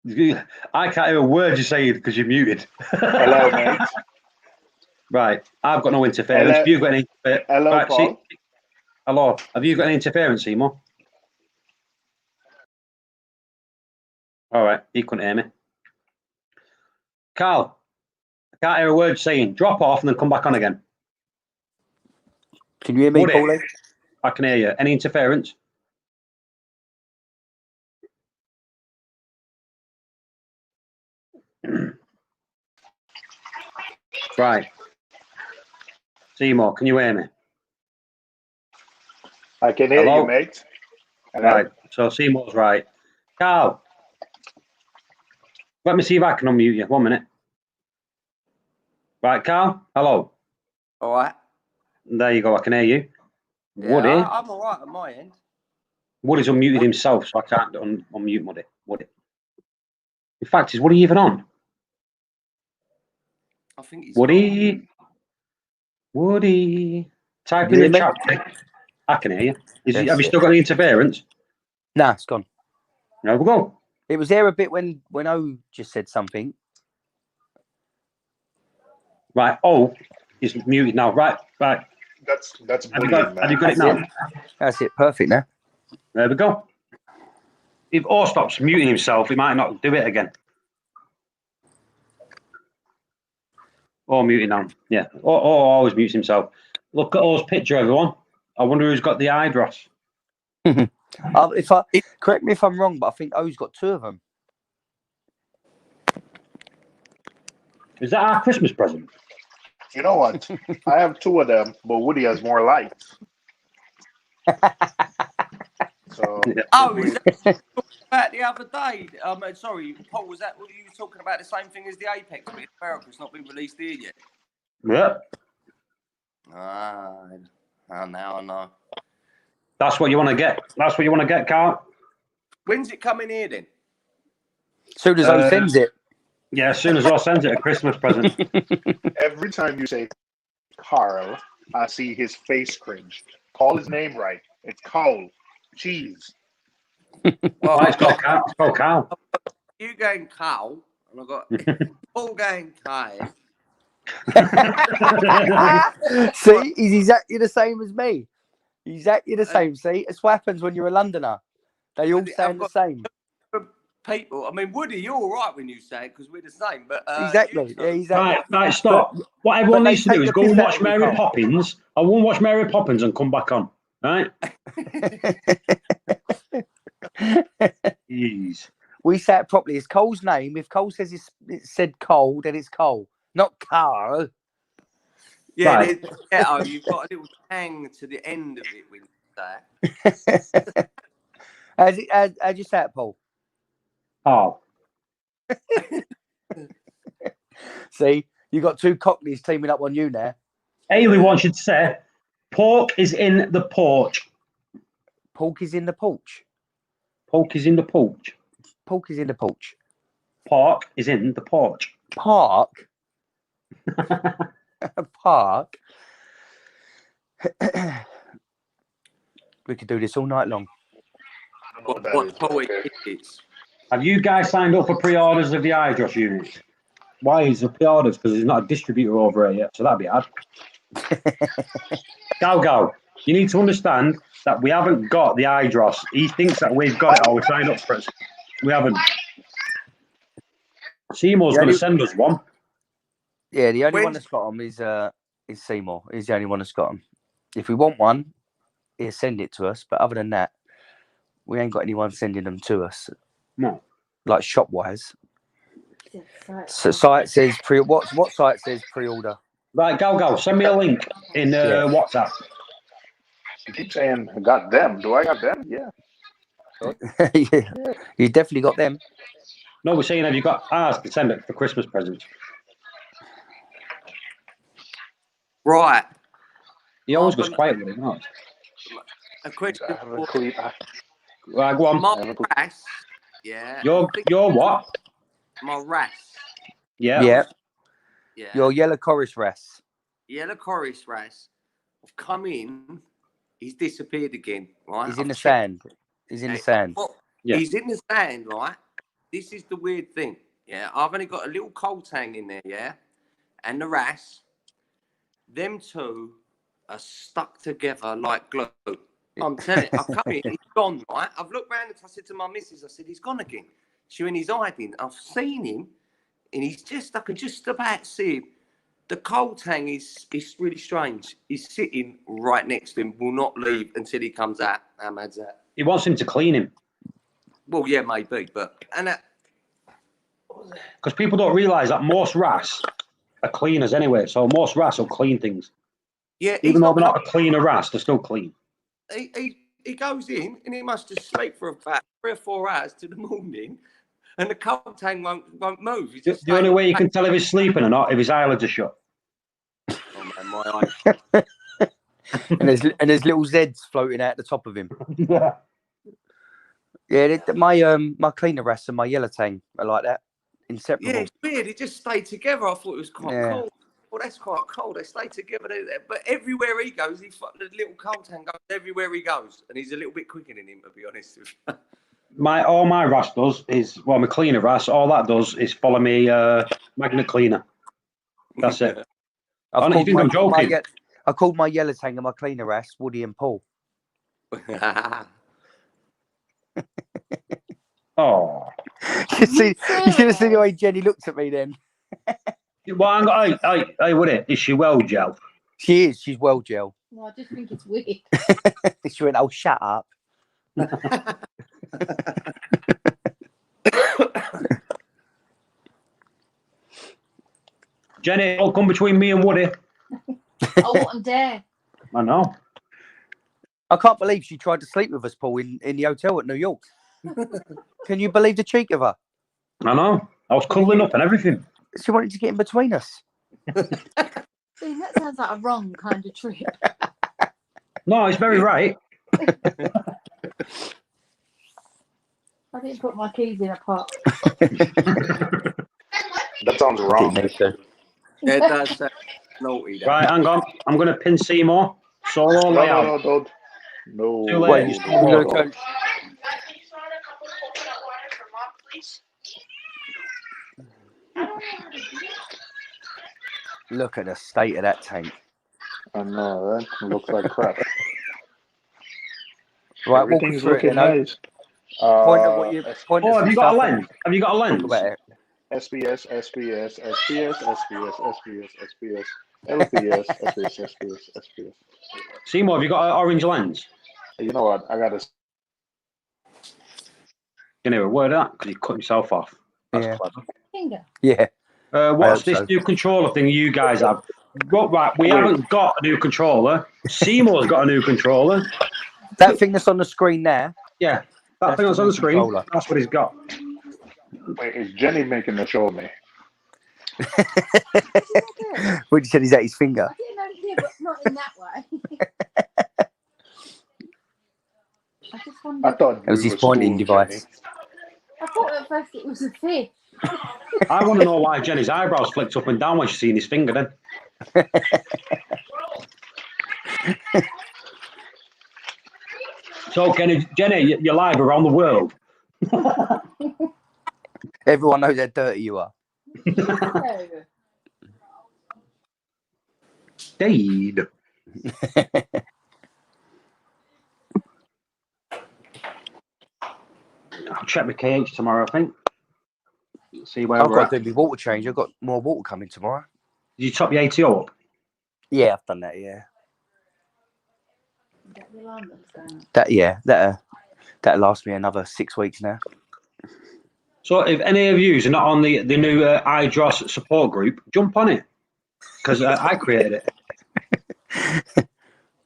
I can't hear a word you're saying because you're muted.
Hello, mate.
Right, I've got no interference.
Hello.
Have you got any?
Hello,
right,
Paul.
Hello. Have you got any interference, Seymour? All right, he couldn't hear me. Carl, I can't hear a word you're saying. Drop off and then come back on again.
Can you hear me, Paulie?
I can hear you. Any interference? Right. Seymour, can you hear me?
I can hear you, mate.
Right. So Seymour's right. Carl, let me see if I can unmute you. 1 minute. Right, Carl. Hello.
All right.
There you go. I can hear you.
Yeah,
Woody.
I'm all right at my end.
Woody's unmuted himself, so I can't unmute Woody. In fact, is Woody even on?
I think he's
Woody. Type in the chat. I can hear you. Have you still got any interference?
Nah, it's gone.
There we go.
It was there a bit when O just said something.
Right. O is muted now. Right.
That's
have you got it now?
That's it. Perfect now.
There we go. If O stops muting himself, he might not do it again. O muting now. Yeah. O always mutes himself. Look at O's picture, everyone. I wonder who's got the eye dross.
Correct me if I'm wrong, but I think O's got 2 of them.
Is that our Christmas present?
You know what? I have 2 of them, but Woody has more lights. So
Oh, is that about the other day? Sorry, Paul, was that what you were talking about? The same thing as the Apex, but in America, it's not been released here yet.
Yeah.
Ah, now I know.
That's what you want to get. That's what you want to get, Carl.
When's it coming here then?
Soon as I sends it.
Yeah, as soon as I send it a Christmas present.
every time you say Carl, I see his face cringe. Call his name right. It's Carl. Cheese.
Well,
Right, it's called Carl. It's called Carl.
you going Carl, and I've got Paul going Kai.
See, he's exactly the same as me. Exactly the same. See, it's what happens when you're a Londoner. They all sound the same.
People, I mean, Woody, you're all right when you say it because we're the same. But
Exactly. Yeah, exactly.
Right, stop. What everyone
but
needs to do
they
is
take
go
the
and
piss
watch
out of me,
Mary
Carl.
Poppins. I won't watch Mary Poppins and come back on. Right? Jeez.
We say it properly. It's Cole's name. If Cole says it said Cole, then it's Cole, not Carl.
yeah,
Right.
you've got a little tang to the end of it when you say it.
How'd you say it, Paul?
Carl.
See, you got two Cockneys teaming up on you now.
Ailey wants you to say, pork is in the porch.
Pork is in the porch.
Pork is in the porch.
Pork is in the porch.
Pork is in the porch.
Park. Park. We could do this all night long.
What poet is?
Have you guys signed up for pre-orders of the iDross unit? Why is the pre-orders? Because there's not a distributor over here yet, so that'd be hard. Go. You need to understand that we haven't got the iDross. He thinks that we've got it or we signed up for it. We haven't. Seymour's going to send us one.
Yeah, the only one that's got them is Seymour. He's the only one that's got them. If we want one, he'll send it to us. But other than that, we ain't got anyone sending them to us.
No.
Like shop wise. So site says what site says pre-order?
Right, go. Send me a link in WhatsApp.
You keep saying I got them. Do I got them? Yeah.
Yeah. You definitely got them.
No, we're saying have you got ours to send it for Christmas presents?
Right.
He always goes quiet with it, no?
A question.
I haven't cleaned.
Right, go on.
My rass. Yeah.
Your what?
My rass.
Yeah.
Your yellow chorus rass.
Yellow chorus rass. I've come in. He's disappeared again. Right.
He's in the sand. He's in the sand.
Yeah.
He's in the sand, right? This is the weird thing. Yeah. I've only got a little coal tang in there. Yeah. And the rass. Them two are stuck together like glue. I'm telling you, I've come in, he's gone, right? I've looked round and I said to my missus, I said, he's gone again. She went, he's hiding. I've seen him, and I can just about see him. The coal tang is really strange. He's sitting right next to him, will not leave until he comes out. How mad's that?
He wants him to clean him.
Well, yeah, maybe, but...
Because people don't realise that most wrasse are cleaners anyway, so most wrasse will clean things.
Yeah,
even though they're not a cleaner wrasse, they're still clean.
He goes in and he must just sleep for about 3 or 4 hours to the morning, and the coal tang won't move.
The only way you can tell if he's sleeping or not, if his eyelids are shut.
Oh man, my eyes.
and there's little Zeds floating out the top of him.
Yeah.
Yeah, my cleaner wrasse and my yellow tang are like that, inseparable.
Yeah, it's weird. They just stay together. I thought it was quite cool. Well, that's quite cool. They stay together. But everywhere he goes, the little coal tang goes everywhere he goes, and he's a little bit quicker than him, to be honest with you.
All my wrasse does is, well, my cleaner wrasse, all that does is follow me magnet cleaner. That's it. You think I'm joking?
I called my yellow tang and my cleaner wrasse Woody and Paul.
Oh.
You should have seen the way Jenny looked at me then.
Well, hey, Woody, is she well, Gel?
She is. She's well, Gel.
No, I just think it's weird.
She went, oh, shut up.
Jenny, don't come between me and Woody.
I wouldn't dare.
I know.
I can't believe she tried to sleep with us, Paul, in the hotel at New York. Can you believe the cheek of her?
I know. I was cuddling up and everything.
She wanted to get in between us.
See, that sounds like a wrong kind of trip.
No, it's very right.
I didn't put my keys in a pot.
That sounds wrong.
It does sound naughty. That.
Right, hang on. I'm going to pin Seymour. Solo layout.
No, don't. No.
Too late.
Wait,
He's
you're going to turn... Look at the state of that tank.
I know, that looks like crap.
Right, walk us
Everything's
through it.
looking
Then,
nice.
point at what you. Point
Oh,
at
have you
some
got a
stuff
lens? Have you got a
and
lens?
talk about it.
SBS, SBS, SBS, SBS, SBS, SBS, LPS, SBS, SBS, SBS.
Seymour, have you got an orange lens?
You know what? I gotta.
You know, a word of that because he cut himself off. That's
Yeah.
clever.
Finger.
Yeah.
What's
hope
this
so.
new controller thing you guys have? Right, we haven't got a new controller. Seymour's got a new controller.
That thing that's on the screen there.
Yeah, that
That's
thing that's
the
on
new
the screen.
controller.
That's what he's got.
Wait, is Jenny making the show me?
What you said is at his finger.
I didn't know it did, but not in that way. I just
I
wondered.
thought
It was
we
his
were
pointing
school,
device.
I thought at first it was a fish.
I want to know why Jenny's eyebrows flicked up and down when she's seen his finger then. So, Jenny, you're live around the world.
Everyone knows how dirty you are.
Deed. I'll check my KH tomorrow, I think. See where
I've
we're
got
at.
to do my water change. I've got more water coming tomorrow.
Did you top the ATO up?
Yeah, I've done that. Yeah.
Is that the alarm that's going off?
That'll last me another 6 weeks now.
So if any of you are not on the new iDross support group, jump on it. Because I created it.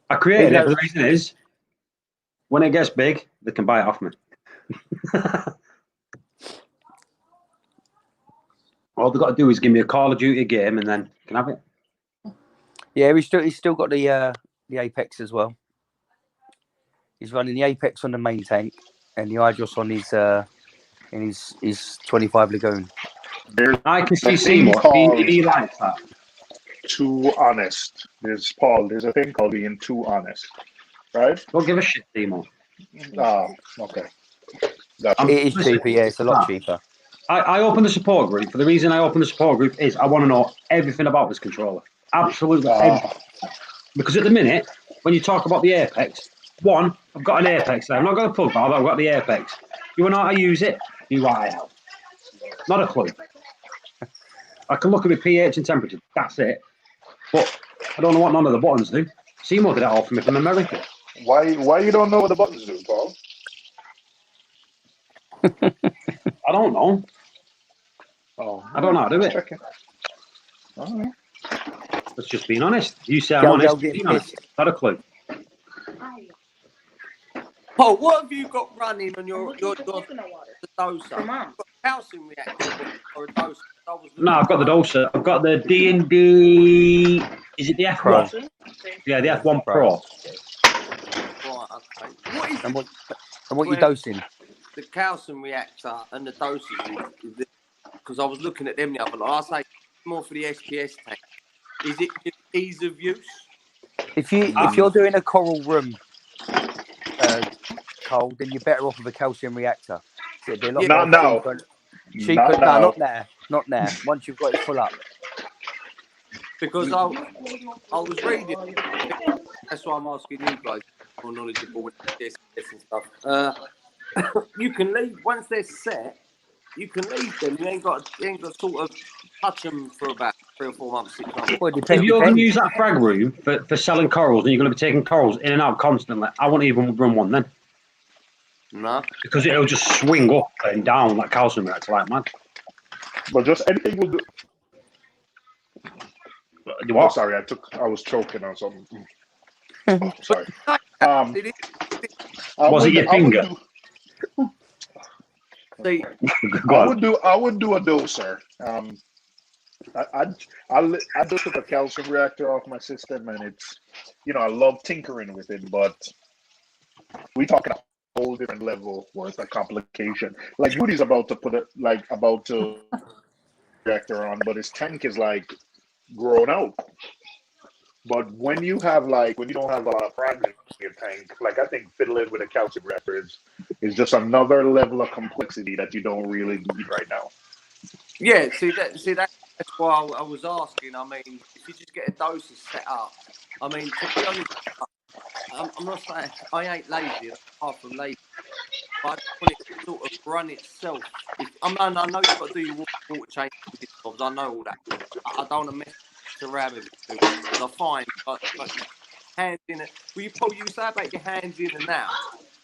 I created it, but the reason is, when it gets big, they can buy it off me. All they've got to do is give me a Call of Duty game and then you can have it.
Yeah, he's still got the Apex as well. He's running the Apex on the main tank and the iDross on his 25 Lagoon.
There's
I can see
a thing
Seymour.
called
He likes that.
too honest. There's Paul. There's a thing called being too honest, right?
Don't give a shit, Seymour.
Oh, okay. That's
It is cheaper, yeah. It's a lot cheaper.
I opened the support group. For the reason I opened the support group is I want to know everything about this controller. Absolutely everything. Because at the minute, when you talk about the Apex, one, I've got an Apex there. I've not got a plug bar, but I've got the Apex. You want to know how to use it? UIL. Not a clue. I can look at my pH and temperature. That's it. But I don't know what none of the buttons do. Seymour did it all for me from America.
why you don't know what the buttons do, Paul?
I don't know.
Oh,
I don't know how to do it.
checking. All right.
Let's just being honest. You say I'm honest.
getting
Being honest. Not a clue.
Paul, what have you got running on your the doser? Calcium reactor or a doser?
No, I've got the doser. I've got the D&D. Is it the F1?
Pro.
Yeah, the F1 Pro.
Right, okay. What is
And what you dosing?
the calcium reactor and the dosage? Because I was looking at them the other night. I say more for the SPS tank. Is it just ease of use?
If you're doing a coral room, Cole, then you're better off with a calcium reactor. So it'd be a lot
Not now.
cheaper.
Not now.
No, not now. Once you've got it full up.
Because I was reading. That's why I'm asking you guys more knowledgeable with this and stuff. You can leave once they're set. You can leave them. You ain't got to sort of touch them for about 3 or 4 months, 6 months.
Well,
If you're going to use that frag room for selling corals and you're going to be taking corals in and out constantly, I won't even run one then.
No.
Because it'll just swing up and down like calcium reactor, like man.
But just anything will do.
You
Oh,
what?
sorry, I was choking on something. Oh, sorry. Um,
Did it?
Was it your finger?
See,
Go on.
I would do a doser. I just took a calcium reactor off my system, and it's, I love tinkering with it, but we talking a whole different level worth of complication. Like Woody's about to put it, like about to reactor on, but his tank is like grown out. But when you don't have a fragment in your tank, like I think fiddling with a calcium reactor is just another level of complexity that you don't really need right now.
yeah, that's why I was asking. I mean, if you just get a doser set up, I mean, to be honest, I'm not saying I ain't lazy, I'm far from lazy, but I just want it to sort of run itself. I know you've got to do your water change, I know all that. I don't want to mess around with it too much because I find, but hands in it. Well, you say about your hands in and out.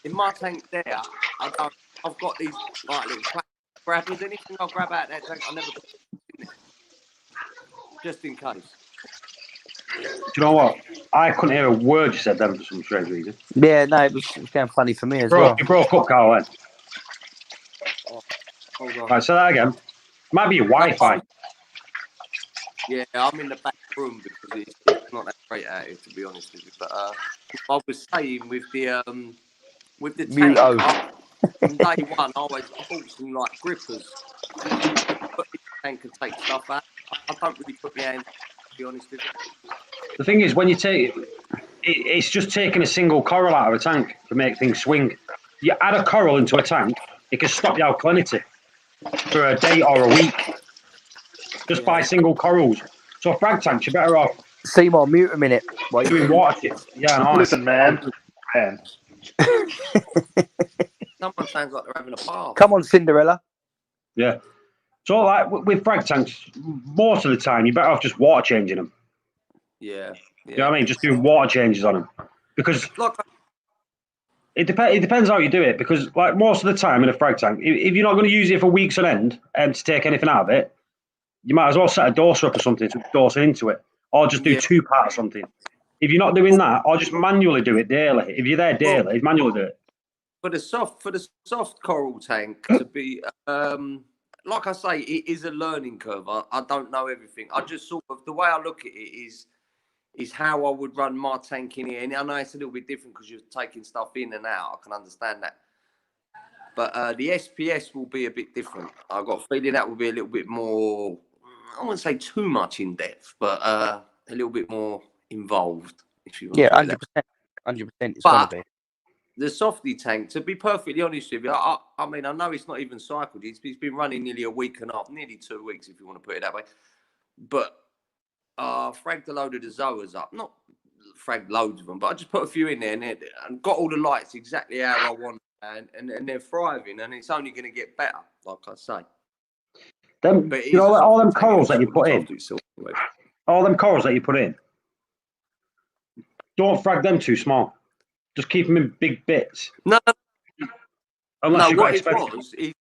In my tank there, I've got these like little plastic grabbers. Anything I'll grab out that tank, I never put in it, just in case.
Do you know what? I couldn't hear a word you said then for some strange reason.
Yeah, no, it was kind of funny for me as well.
You broke up, Carl, then.
Hold on.
Right, say that again. Might be your Wi-Fi.
Yeah, I'm in the back room because it's not that great out here, to be honest with you. But I was saying with the tank, from day one, I bought some like grippers. So you can put in the tank and take stuff out. I don't really put my hands, to be honest with you.
The thing is, when you take it's just taking a single coral out of a tank to make things swing. You add a coral into a tank, it can stop the alkalinity for a day or a week just by single corals. So frag tanks, you're better off
Seymour, mute a minute.
doing water chips. Yeah, I know.
Listen, man.
Someone sounds like they're having a bath.
Come on, Cinderella.
Yeah. So like with frag tanks, most of the time you're better off just water changing them.
Yeah.
You know what I mean? Just doing water changes on them. Because
Like,
it depends how you do it. Because like most of the time in a frag tank, if you're not going to use it for weeks on end and to take anything out of it, you might as well set a doser up or something to dorse into it. Or just do 2 parts or something. If you're not doing that, or just manually do it daily. If you're there daily, manually do it.
for the soft coral tank to be like I say, it is a learning curve. I don't know everything. I just sort of, the way I look at it is how I would run my tank in here. And I know it's a little bit different because you're taking stuff in and out. I can understand that. But the SPS will be a bit different. I've got a feeling that will be a little bit more, I wouldn't say too much in depth, but a little bit more involved, if you want.
Yeah, 100%. 100% it's going to be.
The softy tank, to be perfectly honest with you, I mean, I know it's not even cycled. It's been running nearly a week and a half, nearly 2 weeks, if you want to put it that way. But fragged a load of the Zoas up. Not fragged loads of them, but I just put a few in there and got all the lights exactly how I want. And they're thriving, and it's only going to get better, like I say.
But you know, all them corals that you put in, don't frag them too small. Just keep them in big bits.
No,
unless you've got
expensive.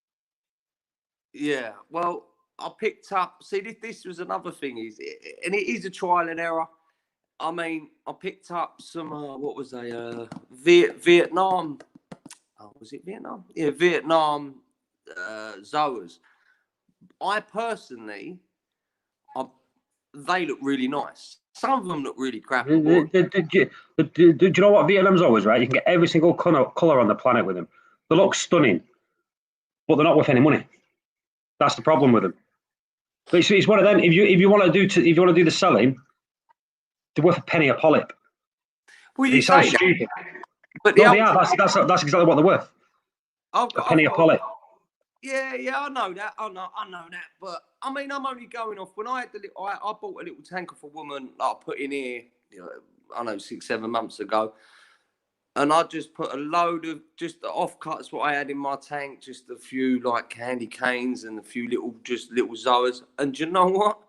Yeah, well, I picked up. See, this was another thing, and it is a trial and error. I mean, I picked up some. What was they? Vietnam. Oh, was it Vietnam? Yeah, Vietnam Zoas. I personally, they look really nice. Some of them look really crappy.
Do you know what Vietnam's always, right? You can get every single colour on the planet with them. They look stunning, but they're not worth any money. That's the problem with them. But it's one of them. If you want to do the selling, they're worth a penny a polyp.
Well, you say that,
stupid,
but
no, they are. That's exactly what they're worth. A penny a polyp.
Yeah, I know that. I know that. But I mean, I'm only going off when I had I bought a little tank off a woman that I put in here. I know 6-7 months ago, and I just put a load of just the offcuts what I had in my tank, just a few like candy canes and a few little Zoas. And do you know what?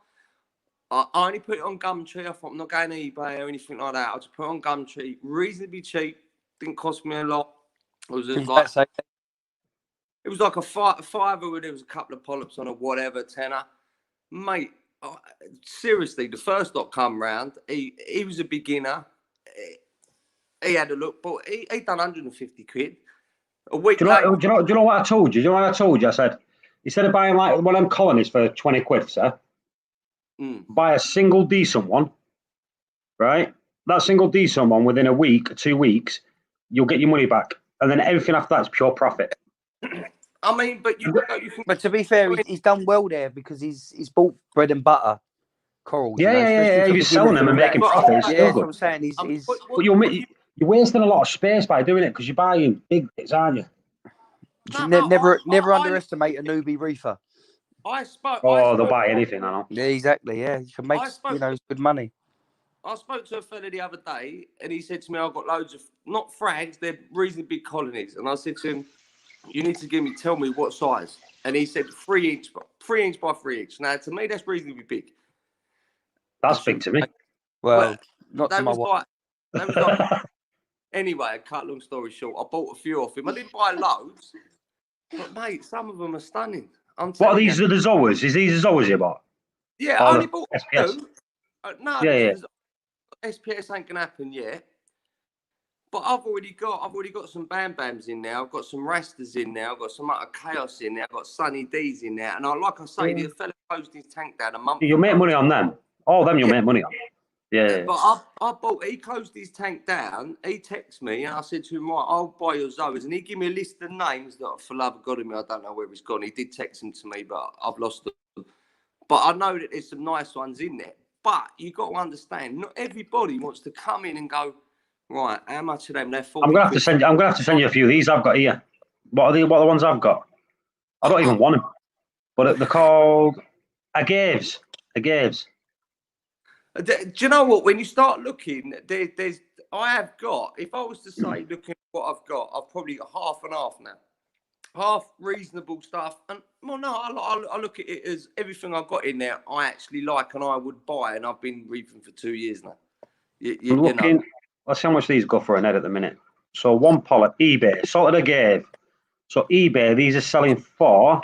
I only put it on Gumtree. I thought I'm not going to eBay or anything like that. I just put it on Gumtree, reasonably cheap. Didn't cost me a lot. It was just like. It was like a fiver where there was a couple of polyps on a whatever tenner. Mate, seriously, the first lot come round, he was a beginner. He had a look, but he done 150 quid. A week
Do you
later,
know what I told you? Do you know what I told you? I said, instead of buying like one of them colonies for 20 quid, sir, buy a single decent one, right? That single decent one within a week, 2 weeks, you'll get your money back. And then everything after that is pure profit.
I mean, but you can.
But to be fair, he's done well there because he's bought bread and butter corals.
Yeah,
you know,
yeah.
especially
He's selling them and making
But-
profit. It's
Yeah,
still
that's what
good.
I'm saying. He's
But you're wasting a lot of space by doing it because you're buying big bits, aren't you?
never underestimate a newbie reefer.
I spoke.
Oh, they'll buy anything, I know.
Yeah, exactly. Yeah, you can make good money.
I spoke to a fella the other day, and he said to me, "I've got loads of not frags; they're reasonably big colonies." And I said to him, "You need to tell me what size." And he said 3 inch by 3 inch. Now, to me, that's reasonably big.
That's big to me.
Well, not to
that
my
was
wife.
like, that was like. Anyway, cut long story short, I bought a few off him. I didn't buy loads, but mate, some of them are stunning.
What are these? Are the Zoas? Is these the Zoas you bought?
Yeah, I only bought
SPS.
two. No,
Yeah.
SPS ain't gonna happen yet. But I've already got some Bam Bams in there. I've got some Rastas in there. I've got some Utter Chaos in there. I've got Sunny D's in there. And like I say, the fella closed his tank down a month
You'll make money on them. All of them you'll make money on. Yeah.
But he closed his tank down. He texted me and I said to him, right, I'll buy your Zoas. And he gave me a list of names that, for love of God in me, I don't know where he's gone. He did text them to me, but I've lost them. But I know that there's some nice ones in there. But you got to understand, not everybody wants to come in and go, right, how much of them? They're 40
I'm gonna have to send you a few of these I've got here. What are the ones I've got? I don't even want them. But they're called agaves. Agaves.
Do you know what? When you start looking, I have got, if I was to say, looking at what I've got, I've probably got half and half now. Half reasonable stuff. And, well, no, I look at it as everything I've got in there I actually like and I would buy. And I've been reefing for 2 years now. You know.
Let's see how much these go for an head at the minute. So one polyp, eBay, salted agave. So eBay, these are selling for,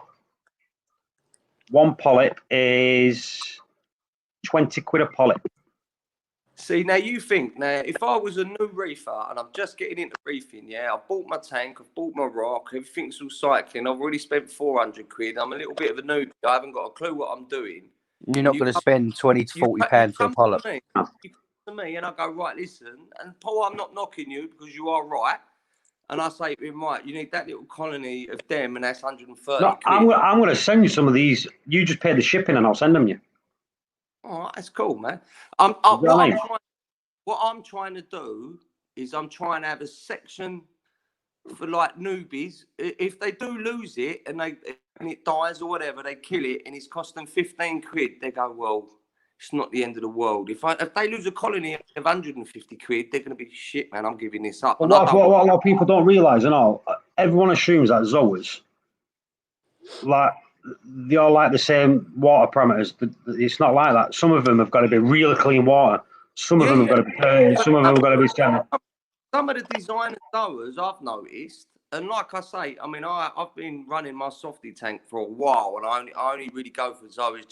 one polyp is 20 quid a polyp.
See, now you think, if I was a new reefer and I'm just getting into reefing, yeah, I've bought my tank, I've bought my rock, everything's all cycling, I've already spent 400 quid, I'm a little bit of a noob, I haven't got a clue what I'm doing.
You're not going to spend 20 to 40 pounds for a polyp.
You come to me and I go, right, listen, and Paul, I'm not knocking you because you are right. And I say to him, right, you need that little colony of them and that's 130
No,
quid.
I'm going to send you some of these. You just pay the shipping and I'll send them you.
All right, that's cool, man. What I'm trying to do is I'm trying to have a section for like newbies. If they do lose it and it dies or whatever, they kill it and it's cost them 15 quid. They go, well, it's not the end of the world. If they lose a colony of 150 quid, they're going to be shit, man. I'm giving this up.
What a lot of people don't realise, and all, everyone assumes that Zoas, like, they all like the same water parameters. It's not like that. Some of them have got to be really clean water. Some of them have got to be dirty. Some of them have got to be standard.
Some of the designer Zoas I've noticed, and like I say, I mean, I've been running my softy tank for a while, and I only really go for Zoas,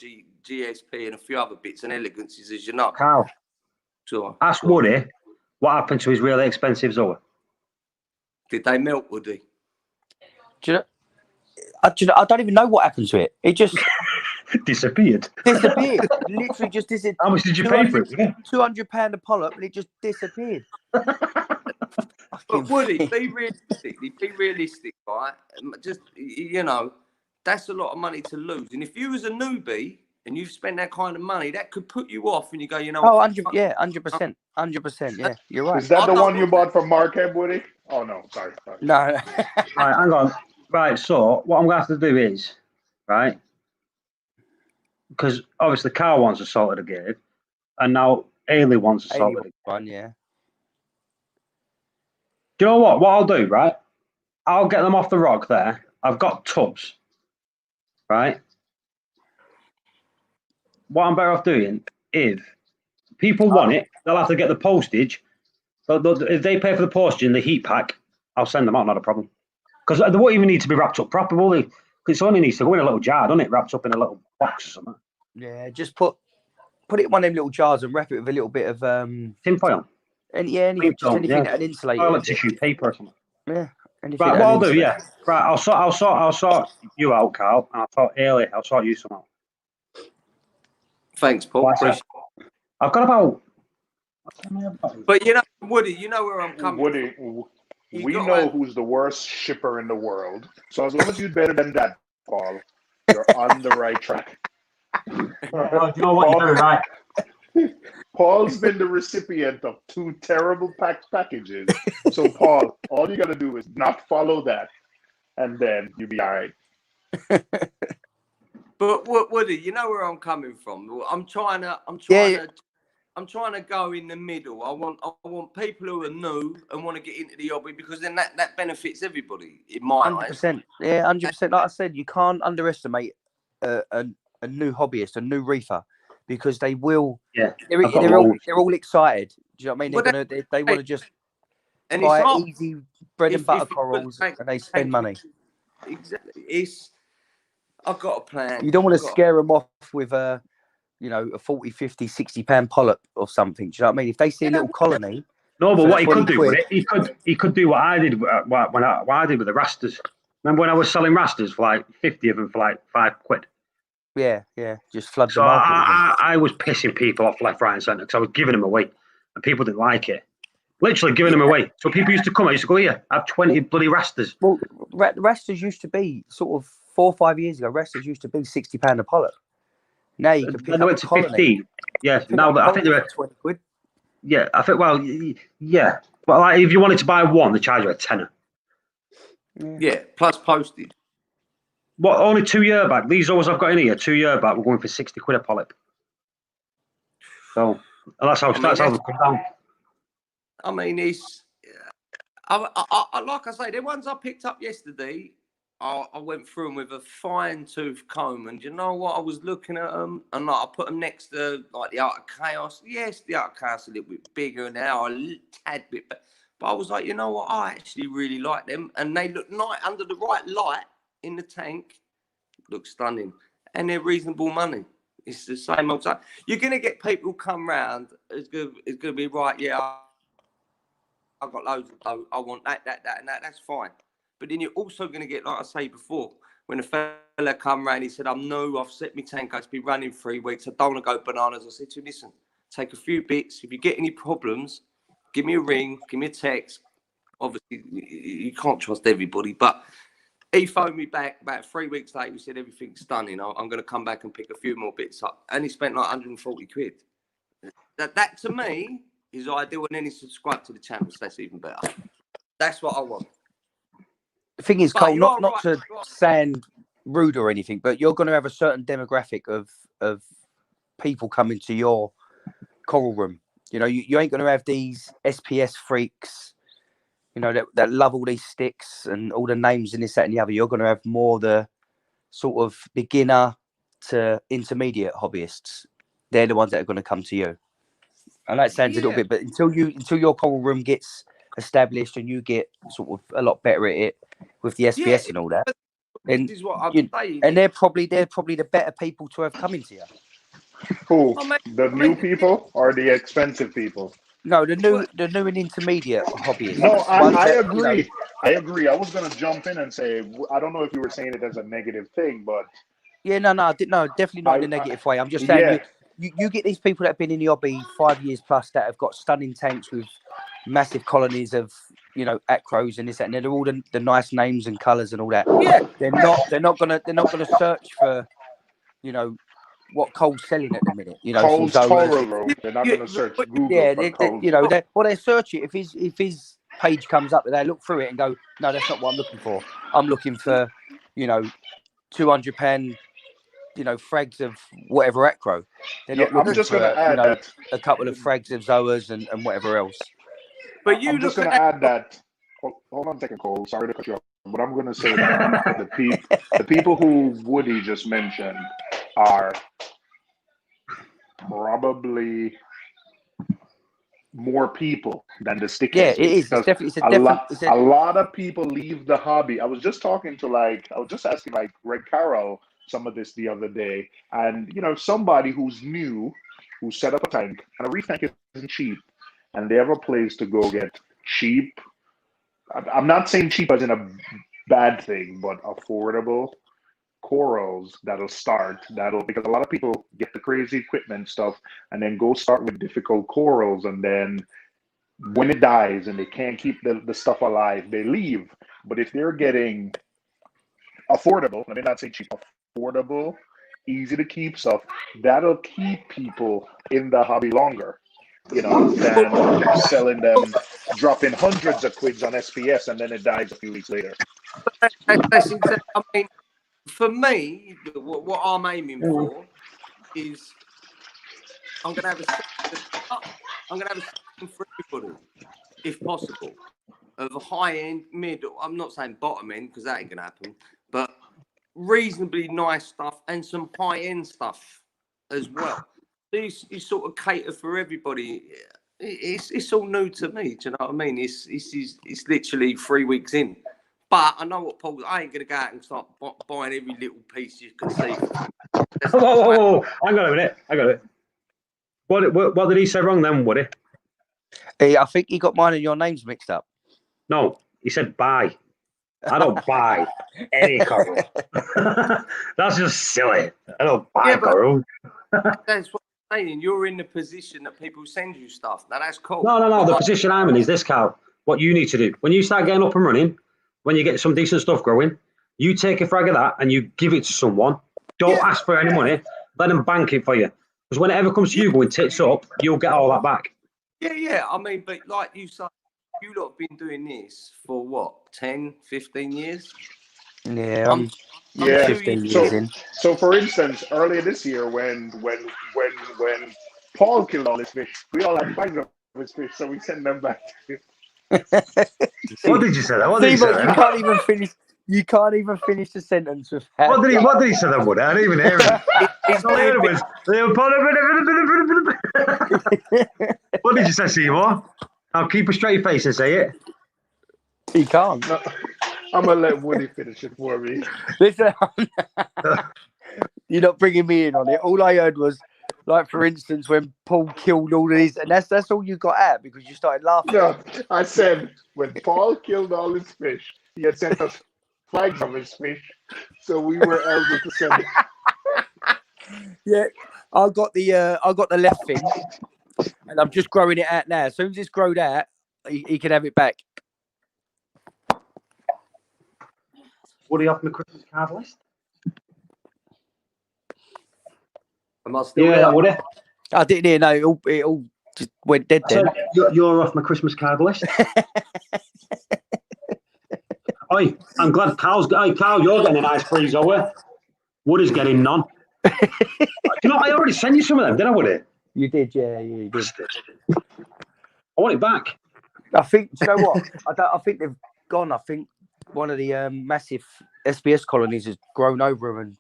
GSP, and a few other bits and elegancies, as you know.
Carl, ask Woody what happened to his really expensive Zoa.
Did they melt, Woody?
Do you know, I don't even know what happened to it. It just
disappeared.
Literally just disappeared.
How much did you pay for it?
£200 a polyp, and it just disappeared.
But Woody, be realistic, right? Just, you know, that's a lot of money to lose. And if you was a newbie and you've spent that kind of money, that could put you off and you go, you know.
100%. Yeah, you're right.
Is that the one you bought from Marquette, Woody? Oh, no, sorry.
No.
Right, hang on. Right, so what I'm going to have to do is, right, because obviously Carl wants a salted agave, and now Ailey wants a salted agave.
One, yeah.
Do you know what? What I'll do, right? I'll get them off the rock there. I've got tubs, right? What I'm better off doing, if people want it, they'll have to get the postage. If they pay for the postage and the heat pack, I'll send them out, not a problem. Because they won't even need to be wrapped up properly, will they? Because it only needs to go in a little jar, doesn't it? Wrapped up in a little box or something.
Yeah, just put it in one of them little jars and wrap it with a little bit of
tin foil.
And yeah, anything,
Please
just
don't,
anything
yeah.
that insulates
Toilet
it.
tissue paper or something.
Yeah, anything
Right,
that
what I'll do,
insulates.
yeah. Right, I'll sort you out, Carl, and I'll sort Ailey. I'll sort you some out.
Thanks, Paul.
Well,
Appreciate
I've got about.
But you know, Woody, you know where I'm coming
Woody,
from. You
we
got
know
to-
who's the worst shipper in the world. So as long as you're better than that, Paul, you're on the right track.
You know what? You're very right.
Paul's been the recipient of 2 terrible packages. So, Paul, all you got to do is not follow that, and then you'll be all right.
But Woody, you know where I'm coming from. I'm trying to go in the middle. I want people who are new and want to get into the hobby, because then that benefits everybody in my eyes.
100%. Yeah, 100%. Like I said, you can't underestimate a new hobbyist, a new reefer, because they will.
Yeah,
They're all excited. Do you know what I mean?
But
They want to just
And
buy
it's not
easy bread and butter
if you
corals,
put-
and they spend money.
Exactly. I've got a plan.
You don't want to scare them off with a 40, 50, 60 pound polyp or something. Do you know what I mean? If they see a little colony.
No, but
for
what he could
20
do
quid,
with it, he could do what I did what I did with the rasters. Remember when I was selling rasters for like 50 of them for like £5?
Yeah, just flood
So
the market with them.
I was pissing people off left, right, and centre because I was giving them away, and people didn't like it. Literally giving them away. So people used to come. I used to go, here, I have 20 bloody rasters.
Well, rasters used to be sort of 4 or 5 years ago. Rasters used to be £60 a polyp. Now you can pick
Then
up
they went to
colony.
15. Yeah, now I think they're
20 quid.
Yeah, I think. Well, yeah. But like, if you wanted to buy one, they charge you a tenner.
Yeah, plus postage.
What? Only 2 year back. These ones I've got in here, 2 year back, we're going for 60 quid a polyp. So that's how they come down.
I mean, it's. Like I say, the ones I picked up yesterday, I went through them with a fine-tooth comb, and you know what? I was looking at them, and like I put them next to like the Art of Chaos. Yes, the Art of Chaos is a little bit bigger now, a tad bit, but I was like, you know what? I actually really like them, and they look nice under the right light in the tank. Look stunning, and they're reasonable money. It's the same old stuff. You're gonna get people come round. It's gonna be right. Yeah, I've got loads of those. I want that, and that. That's fine. But then you're also going to get, like I say before, when a fella come round, he said, I'm new, I've set my tank, I've been running 3 weeks, I don't want to go bananas. I said to him, listen, take a few bits. If you get any problems, give me a ring, give me a text. Obviously, you can't trust everybody, but he phoned me back about 3 weeks later. He said, everything's stunning. I'm going to come back and pick a few more bits up. And he spent like 140 quid. That to me is ideal, and then he subscribed to the channel, so that's even better. That's what I want.
The thing is, Cole, not
right,
to sound rude or anything, but you're going to have a certain demographic of people coming to your coral room. You know, you ain't going to have these SPS freaks, you know, that love all these sticks and all the names and this, that, and the other. You're going to have more the sort of beginner to intermediate hobbyists. They're the ones that are going to come to you. And that sounds a little bit, but until your coral room gets established and you get sort of a lot better at it with the SPS and all that, then
this is what I'm saying.
And they're probably the better people to have coming to you.
Who? The new people or the expensive people?
No, the new and intermediate hobbyists.
No, I agree.
You know,
I agree. I was going to jump in and say, I don't know if you were saying it as a negative thing, but
yeah, no, definitely not in a negative way. I'm just saying you get these people that have been in the hobby 5 years plus that have got stunning tanks with massive colonies of, you know, acros and this, that, and they're all the nice names and colours and all that.
Yeah,
they're not gonna search for, you know, what Cole's selling at the minute. You know,
Cole's coral room. They're not going to search Google for Cole's.
you know, they search it if his page comes up, they look through it and go, no, that's not what I'm looking for. I'm looking for, you know, £200, you know, frags of whatever acro. They're not looking
I'm just
for
going to add that
a couple of frags of zoas and whatever else.
but
I'm just going to add that. Hold on a second, Cole. Sorry to cut you off, but I'm going to say that the people who Woody just mentioned are probably more people than the stick.
Yeah, it is. It's definitely
a lot of people leave the hobby. I was just asking like Greg Carroll some of this the other day, and you know, somebody who's new, who set up a tank, and a reef tank isn't cheap, and they have a place to go get cheap. I'm not saying cheap as in a bad thing, but affordable corals that'll because a lot of people get the crazy equipment stuff and then go start with difficult corals, and then when it dies and they can't keep the stuff alive, they leave. But if they're getting affordable, let me not say cheap, affordable, easy to keep stuff, that'll keep people in the hobby longer, than selling them, dropping hundreds of quids on SPS and then it dies a few weeks later.
That's exactly, I mean, for me, what I'm aiming for is I'm going to have a system for everybody, if possible, of a high end, mid. I'm not saying bottom end because that ain't going to happen, but reasonably nice stuff and some high end stuff as well. These sort of cater for everybody. It's all new to me. Do you know what I mean? It's literally 3 weeks in. But I know what Paul. I ain't gonna go out and start buying every little piece you can see.
Whoa. I got it. What did he say wrong then, Woody?
I think he got mine and your names mixed up.
No, he said buy. I don't buy any coral. That's just silly. I don't buy coral.
That's what I'm saying. You're in the position that people send you stuff. Now that's cool.
No. The position I'm in is this, Carl. What you need to do when you start getting up and running, when you get some decent stuff growing, you take a frag of that and you give it to someone. Don't ask for any money. Let them bank it for you. Because when it ever comes to you going tits up, you'll get all that back.
Yeah. I mean, but like you said, you lot have been doing this for what, 10, 15 years?
Yeah, I'm
Yeah.
15 years in.
So for instance, earlier this year when Paul killed all his fish, we all had bags of his fish, so we sent them back to him.
What did you say?
You can't even finish. You can't even finish the sentence with that.
What did he say then, Woody? I didn't even hear him. What did you say, Seymour? I'll keep a straight face and say it.
He can't.
No, I'm gonna let Woody finish it for me.
Listen, you're not bringing me in on it. All I heard was, like, for instance, when Paul killed all of these, and that's all you got at because you started laughing.
No, I said when Paul killed all his fish, he had sent us flags of his fish, so we were able to send.
Yeah, I got the left fin, and I'm just growing it out now. As soon as it's grown out, he can have it back.
Woody off my Christmas card list?
Am I still
Yeah,
there?
Woody.
I didn't hear. No, it all just went dead then.
So you're off my Christmas card list. Oi, I'm glad Carl, you're getting a nice freeze over. Woody's getting none. You know, I already sent you some of them, didn't I, Woody?
You did, yeah, you did.
I want it back.
I think. Do you know what? I think they've gone. I think one of the massive SPS colonies has grown over them, and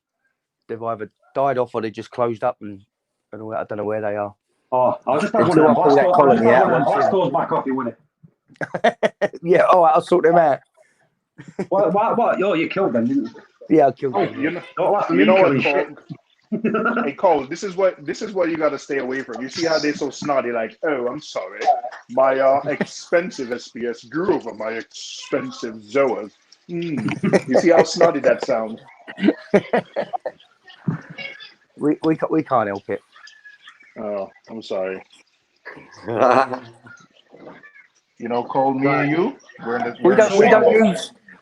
they've either died off or they just closed up, and all that. I don't know where they are.
Oh, I'll just have
Until
one of
I pull that colony out.
blast doors back off you, Woody.
Yeah, all right, I'll sort them out.
What? You killed them, didn't you?
Yeah, I killed
Oh,
them.
you know what, Cole? Hey, Cole, this is what you got to stay away from. You see how they're so snotty, like, oh, I'm sorry, my expensive SPS grew over my expensive Zoas. You see how snotty that sounds?
We can't help it.
Oh, I'm sorry. You know, Cole, me and you,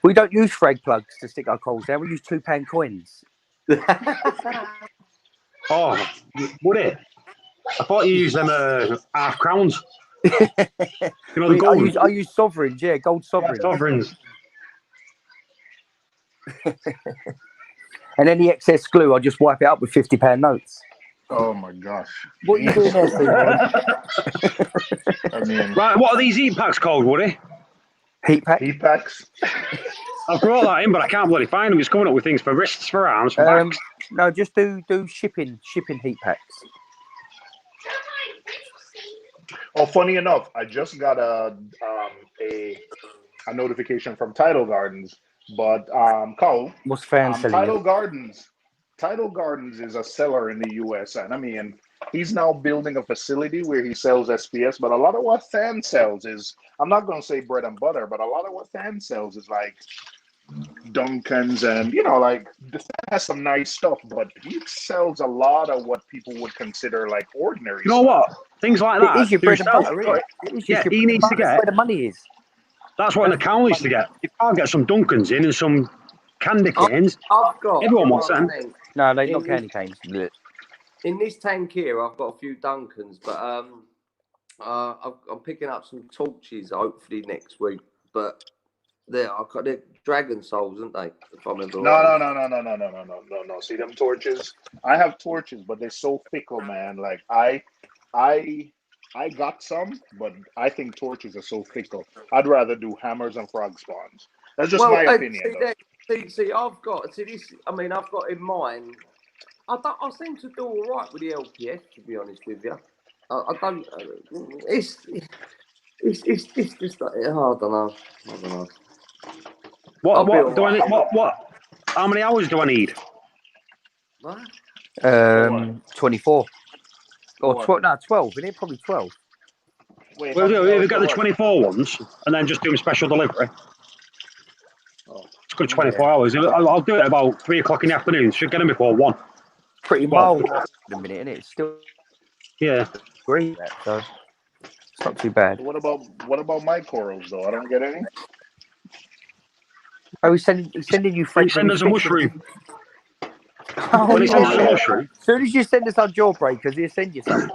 We don't use frag plugs to stick our coals down. We use £2 coins.
Oh, Woody. I thought you used them half crowns. You know, the gold.
I use sovereigns, yeah, gold sovereigns.
Sovereigns.
And any excess glue, I just wipe it up with £50 notes.
Oh my gosh!
What are you doing there, Steve?
I mean,
Right, what are these heat packs called, Woody?
Heat pack.
heat packs.
I've brought that in, but I can't bloody find them. It's coming up with things for wrists, for arms, for backs.
No, just do shipping heat packs.
Oh, funny enough, I just got a notification from Tidal Gardens, but Cole,
What's fan selling?
Tidal Gardens is a seller in the U.S. and I mean, he's now building a facility where he sells SPS. But a lot of what Than sells is, I'm not going to say bread and butter, but a lot of what Than sells is like Duncan's, and like the Than has some nice stuff, but he sells a lot of what people would consider like ordinary
You know
stuff.
what? Things like
It
that.
is your
do
bread and
sell.
butter, isn't it? It is
Yeah,
just
he
your
needs to
bread and butter. That's
get.
where the money is.
That's what an account needs to get. You can't get some Duncans in and some candy canes.
I've got
Everyone wants
one
them.
thing.
No, they're not
In
candy canes. Blech.
In this tank here, I've got a few Duncans, but I'm picking up some torches hopefully next week. But they're dragon souls, aren't they? If I remember
No,
right.
no. See them torches? I have torches, but they're so fickle, man. Like I got some, but I think torches are so fickle. I'd rather do hammers and frog spawns. That's just my opinion, though.
See, I've got this. I mean, I've got in mind. I seem to do all right with the LPS, to be honest with you. I don't. It's just like, I don't know.
What do I need? What? How many hours do I need?
What?
24 or
What?
12? No, 12. Isn't it? Probably 12.
Wait,
We'll
how
do.
many
We've
hours
got the
for what?
24 ones, and then just do them special delivery.
Oh.
It's a good 24 hours. I'll do it about 3 o'clock in the afternoon. Should get them before 1.
Pretty
Well,
mild at the minute, isn't it? It's still
Yeah.
green, so it's not too bad.
What about my corals though? I don't get any.
Oh, he's sending you
He
friends.
send us a mushroom.
Oh,
When he sends us a
yeah.
mushroom,
As soon as you send us our jawbreakers, he'll send you some.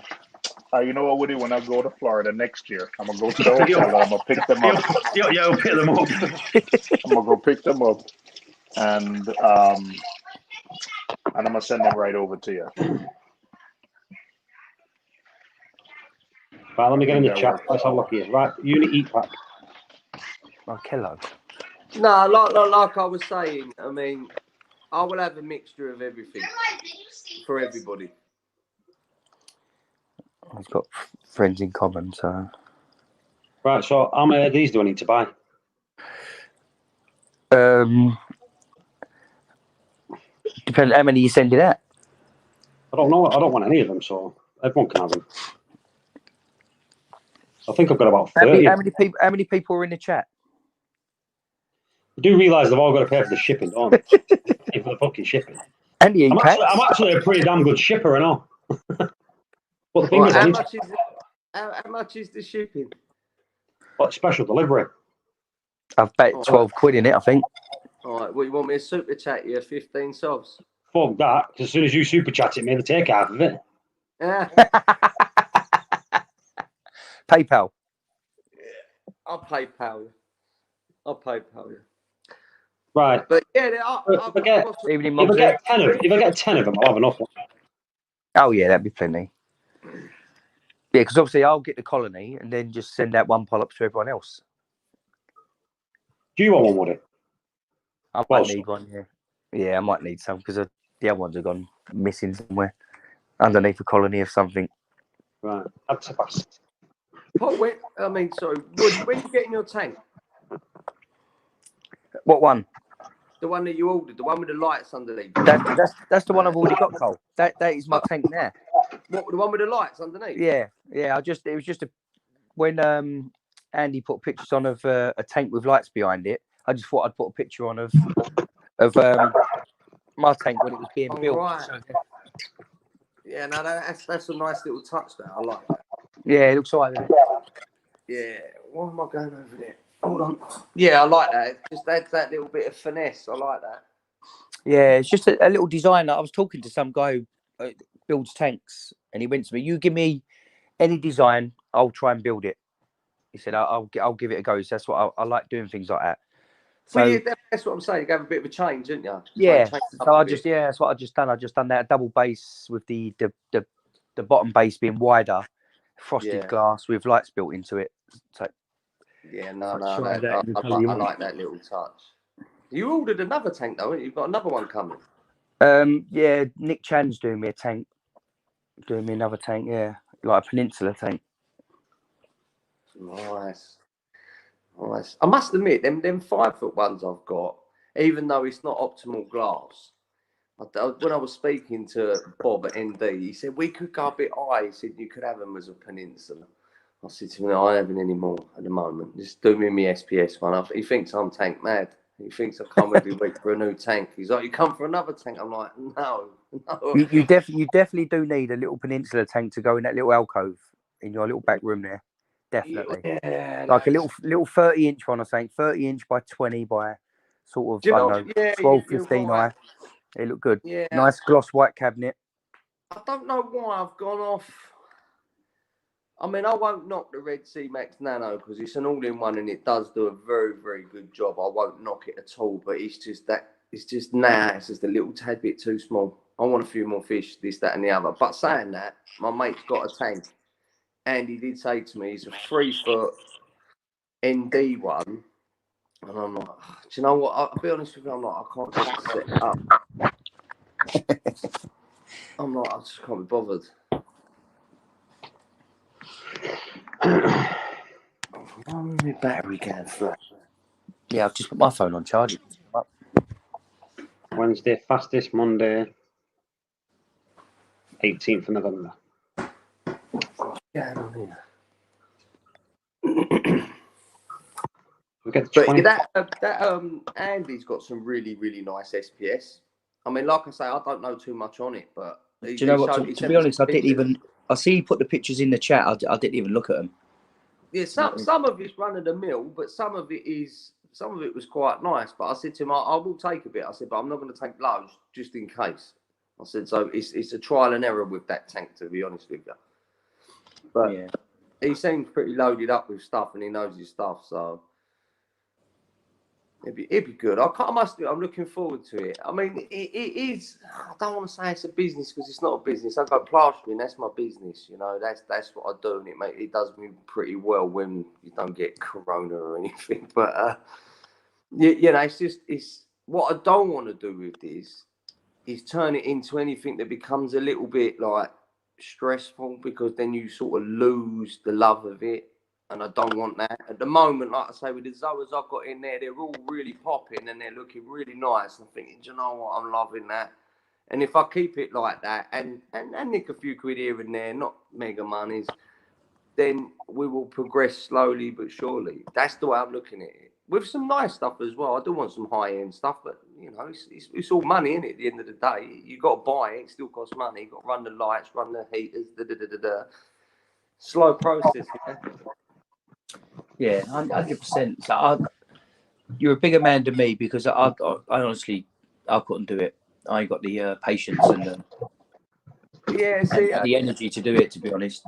You know what, Woody? When I go to Florida next year, I'm gonna go to the hotel and I'm gonna pick them up.
you'll pick them up.
I'm gonna go pick them up, and I'm gonna send them right over to you.
Right, let me get in the
That
chat.
works.
Let's have a look here. Right, unit eat pack.
Oh, hello.
No, like I was saying. I mean, I will have a mixture of everything for everybody.
I've got friends in common, so.
Right, so how many of these do I need to buy?
Depends how many you sending out.
I don't know. I don't want any of them, so everyone can have them. I think I've got about 30.
How many people are in the chat?
I do realise they've all got to pay for the shipping, don't they? Pay for the fucking shipping.
And the
I'm
packs.
actually a pretty damn good shipper, and all. But the thing
Well,
is,
how much is the shipping?
what special delivery?
I've bet 12 quid in it, I think.
All right. Well, you want me to super chat you 15 subs?
Fuck that! Because as soon as you super chat it, me, they take half of it.
Yeah.
PayPal.
I'll PayPal you.
Right.
But yeah,
If I get 10 of them, I'll have enough.
Oh yeah, that'd be plenty. Yeah, because obviously I'll get the colony and then just send out one polyp to everyone else.
Do you want one, Woody?
I might need one. Yeah, I might need some because the other ones have gone missing somewhere underneath a colony of something.
Right. That's a pass.
Sorry. When you get in your tank?
What one?
The one that you ordered, the one with the lights underneath.
That's the one I've already got, Cole. That is my tank now.
What, the one with the lights underneath?
Yeah. It was just when Andy put pictures on of a tank with lights behind it. I just thought I'd put a picture on of my tank when it was being built.
Right. Yeah, no, that's a nice little touch there. I like that.
Yeah, it looks alright.
Yeah. Why am I going over there? Hold on. Yeah, I like that. It just adds that little bit of finesse. I like that.
Yeah, it's just a little designer. I was talking to some guy who builds tanks, and he went to me, "You give me any design, I'll try and build it." He said, "I'll give it a go." So that's what I like doing things like that. So
yeah, that's what I'm saying. You have a bit of a change, didn't you?
Yeah. So that's what I just done. I just done that double base with the bottom base being wider, frosted glass with lights built into it. So
yeah, I like that little touch. You ordered another tank though, you've got another one coming.
Yeah, Nick Chan's doing me another tank, yeah. Like a peninsula tank.
Nice. I must admit, them 5 foot ones I've got, even though it's not optimal glass, When I was speaking to Bob at ND, he said we could go a bit high. He said you could have them as a peninsula. I said to him, no, I don't have any more at the moment. Just do me my SPS one. He thinks I'm tank mad. He thinks I come every week for a new tank. He's like, you come for another tank? I'm like, no.
You definitely do need a little peninsula tank to go in that little alcove in your little back room there. Definitely.
Yeah,
like a little 30-inch one, I think, 30-inch by 20 by sort of, I don't know,
yeah,
12, 15
right.
high. They look good.
Yeah.
Nice gloss white cabinet.
I don't know why I've gone off. I mean, I won't knock the Red Sea Max Nano because it's an all-in-one and it does do a very, very good job. I won't knock it at all, but it's just it's just a little tad bit too small. I want a few more fish, this, that, and the other. But saying that, my mate's got a tank, and he did say to me, he's a 3-foot ND one, and I'm like, do you know what? I'll be honest with you, I'm like, I can't just set it up. I'm like, I just can't be bothered. My battery going flat.
Yeah, I've just put my phone on charge.
Wednesday, fastest Monday, 18th of November.
Yeah, I don't know.
We get
But
20...
that Andy's got some really, really nice SPS. I mean, like I say, I don't know too much on it, but
Do you know what? To be honest, I didn't even. I see you put the pictures in the chat. I didn't even look at them.
Yeah, some of it's run of the mill, but some of it was quite nice. But I said to him, I will take a bit. I said, but I'm not going to take loads just in case. I said, so it's a trial and error with that tank, to be honest with you. But
yeah,
he seems pretty loaded up with stuff, and he knows his stuff, so. It'd be good. I'm looking forward to it. I mean, it is. I don't want to say it's a business because it's not a business. I go plastering. That's my business. You know, that's what I do, and it does me pretty well when you don't get corona or anything. But you know, it's what I don't want to do with this is turn it into anything that becomes a little bit like stressful because then you sort of lose the love of it. And I don't want that. At the moment, like I say, with the Zoas I've got in there, they're all really popping and they're looking really nice. I'm thinking, do you know what? I'm loving that. And if I keep it like that and nick a few quid here and there, not mega monies, then we will progress slowly but surely. That's the way I'm looking at it. With some nice stuff as well. I do want some high-end stuff, but, you know, it's all money, isn't it, at the end of the day? You've got to buy it. It still costs money. You've got to run the lights, run the heaters, Slow process, yeah.
Yeah, 100%. So you're a bigger man than me because I honestly couldn't do it. I ain't got the patience and the energy to do it. To be honest.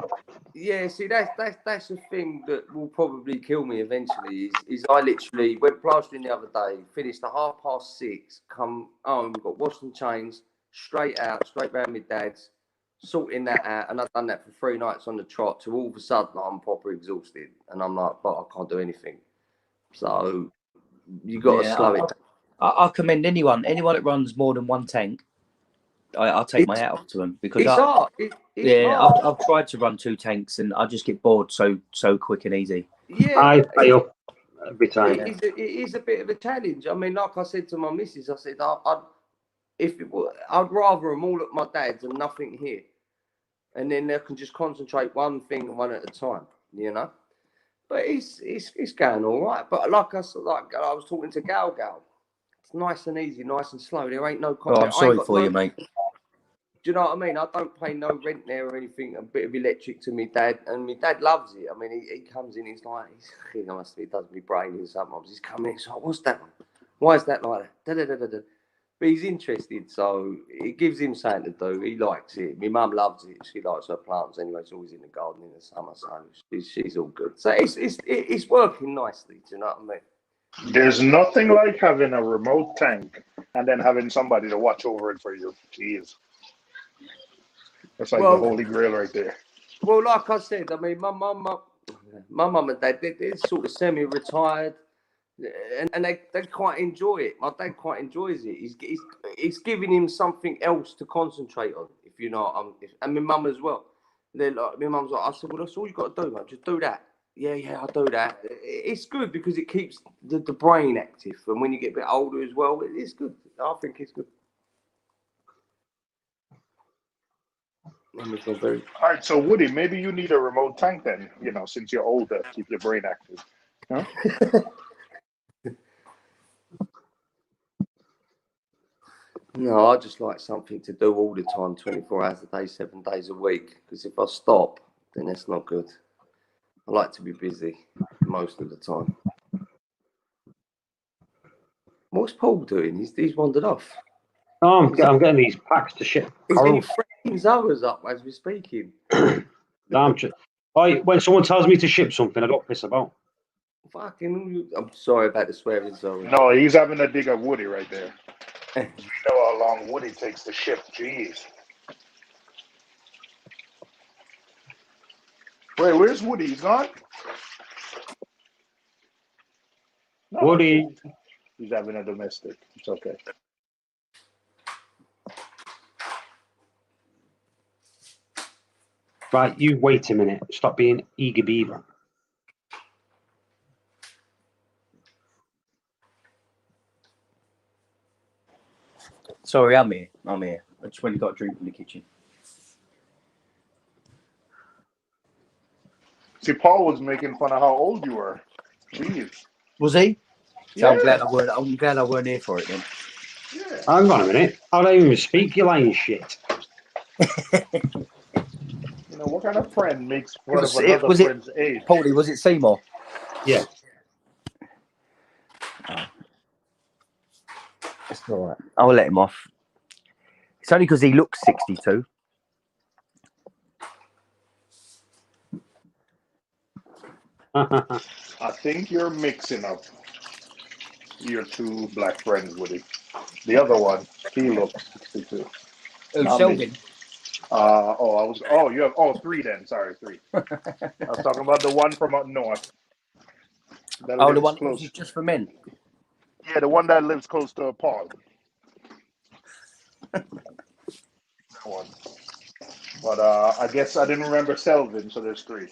Yeah, see, that's the thing that will probably kill me eventually. Is I literally went plastering the other day, finished at 6:30, come home, got washed and changed, straight round my dad's, sorting that out, and I've done that for 3 nights on the trot. To all of a sudden, I'm proper exhausted, and I'm like, but I can't do anything. So you got to slow it down.
I commend anyone that runs more than one tank. I'll take my hat off to them because
it's hard. It's hard.
I've tried to run 2 tanks and I just get bored so quick and easy.
Yeah,
I fail every time.
It is a bit of a challenge. I mean, like I said to my missus, I said I'd rather them all at my dad's and nothing here, and then they can just concentrate one thing one at a time, you know. But it's going all right. But like I was talking to Gal, it's nice and easy, nice and slow. There ain't no.
I'm sorry for you, mate.
Do you know what I mean? I don't pay no rent there or anything. A bit of electric to me dad, and my dad loves it. I mean, he comes in, he's like, he does me brain in sometimes. He's coming in, he's like, what's that one? Why is that like that? But he's interested, so it gives him something to do. He likes it. My mum loves it. She likes her plants anyway. She's always in the garden in the summer, so she's all good. So it's working nicely. Do you know what I mean?
There's nothing like having a remote tank and then having somebody to watch over it for you. Jeez. That's like the holy grail right there.
Well, like I said, I mean, my mum and dad, they're sort of semi-retired, and they quite enjoy it. My dad quite enjoys it. It's giving him something else to concentrate on, if you know. And my mum as well. They're like, my mum's like, I said, well, that's all you got to do, man. Just do that. Yeah, I'll do that. It's good because it keeps the brain active, and when you get a bit older as well, it's good. I think it's good.
All right, so Woody, maybe you need a remote tank then. You know, since you're older, keep your brain active. Huh?
No, I just like something to do all the time, 24 hours a day, 7 days a week. Because if I stop, then that's not good. I like to be busy most of the time. What's Paul doing? He's wandered off.
Oh, I'm getting these packs to ship.
He's been freaking Zoas up as we're speaking.
Damn. When someone tells me to ship something, I don't piss about.
Fucking, I'm sorry about the swearing, Zoe.
No, he's having a dig at Woody right there. You know how long Woody takes to ship. Jeez. Wait, where's Woody? He's gone? No,
Woody.
he's having a domestic. It's okay.
Right, you wait a minute. Stop being eager beaver.
Sorry, I'm here. I just went and got a drink in the kitchen.
See, Paul was making fun of how old you were. Jeez.
Was he? So
Yeah.
I'm glad I weren't here for it then.
Yeah.
Hang on a minute. I don't even speak, you lying shit.
You know, what kind of friend makes fun
Was
of
it-
another
was it-
friend's age?
Paulie, was it Seymour?
Yeah.
It's all right. I'll let him off. It's only because he looks 62.
I think you're mixing up your two black friends, Woody. The other one, he looks 62.
Oh,
Not
Selvin.
me. You have three then. Sorry, three. I was talking about the one from up north. That
Oh, the
lives
one
close.
which is just for men.
Yeah, the one that lives close to Paul. That one. But I guess I didn't remember Selvin, so there's three.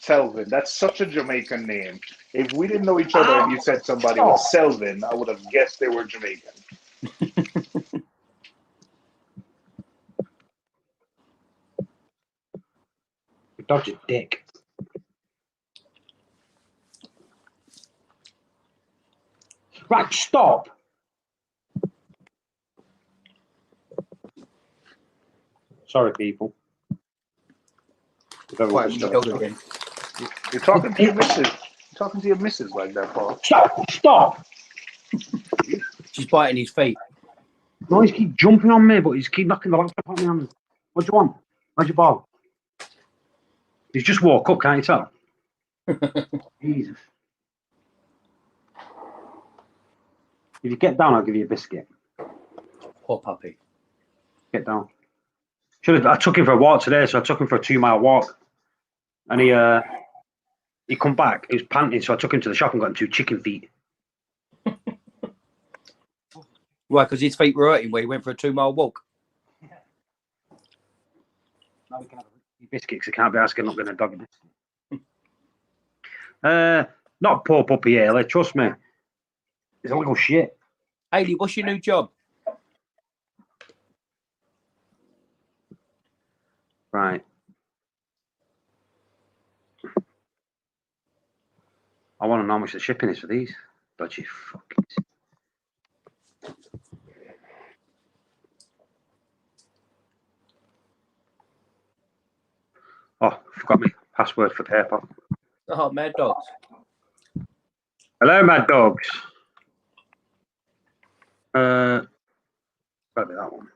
Selvin, that's such a Jamaican name. If we didn't know each other and you said somebody was Selvin, I would have guessed they were Jamaican.
Dodge a dick. Right, stop. Sorry, people.
Quite a dog again.
You're talking to your missus. You're talking to your missus like that, Paul.
Stop.
She's biting his feet.
No, he's keep jumping on me, but he's keep knocking the laptop on me hand. What do you want? Where's your ball? He's just woke up, can't you tell? Jesus. If you get down, I'll give you a biscuit.
Poor puppy.
Get down. I took him for a walk today, so I took him for a 2-mile walk. And he come back, he was panting, so I took him to the shop and got him 2 chicken feet.
Right, because his feet were hurting where he went for a 2-mile walk.
Now we can have a biscuit because I can't be asking not going to dog biscuit. Not poor puppy Haley, trust me. He's a little shit.
Haley, what's your new job?
Right. I want to know how much the shipping is for these. Dodgy fuckers. Oh, forgot my password for PayPal.
Oh, Mad Dogs.
Hello, Mad Dogs. Gotta be that one.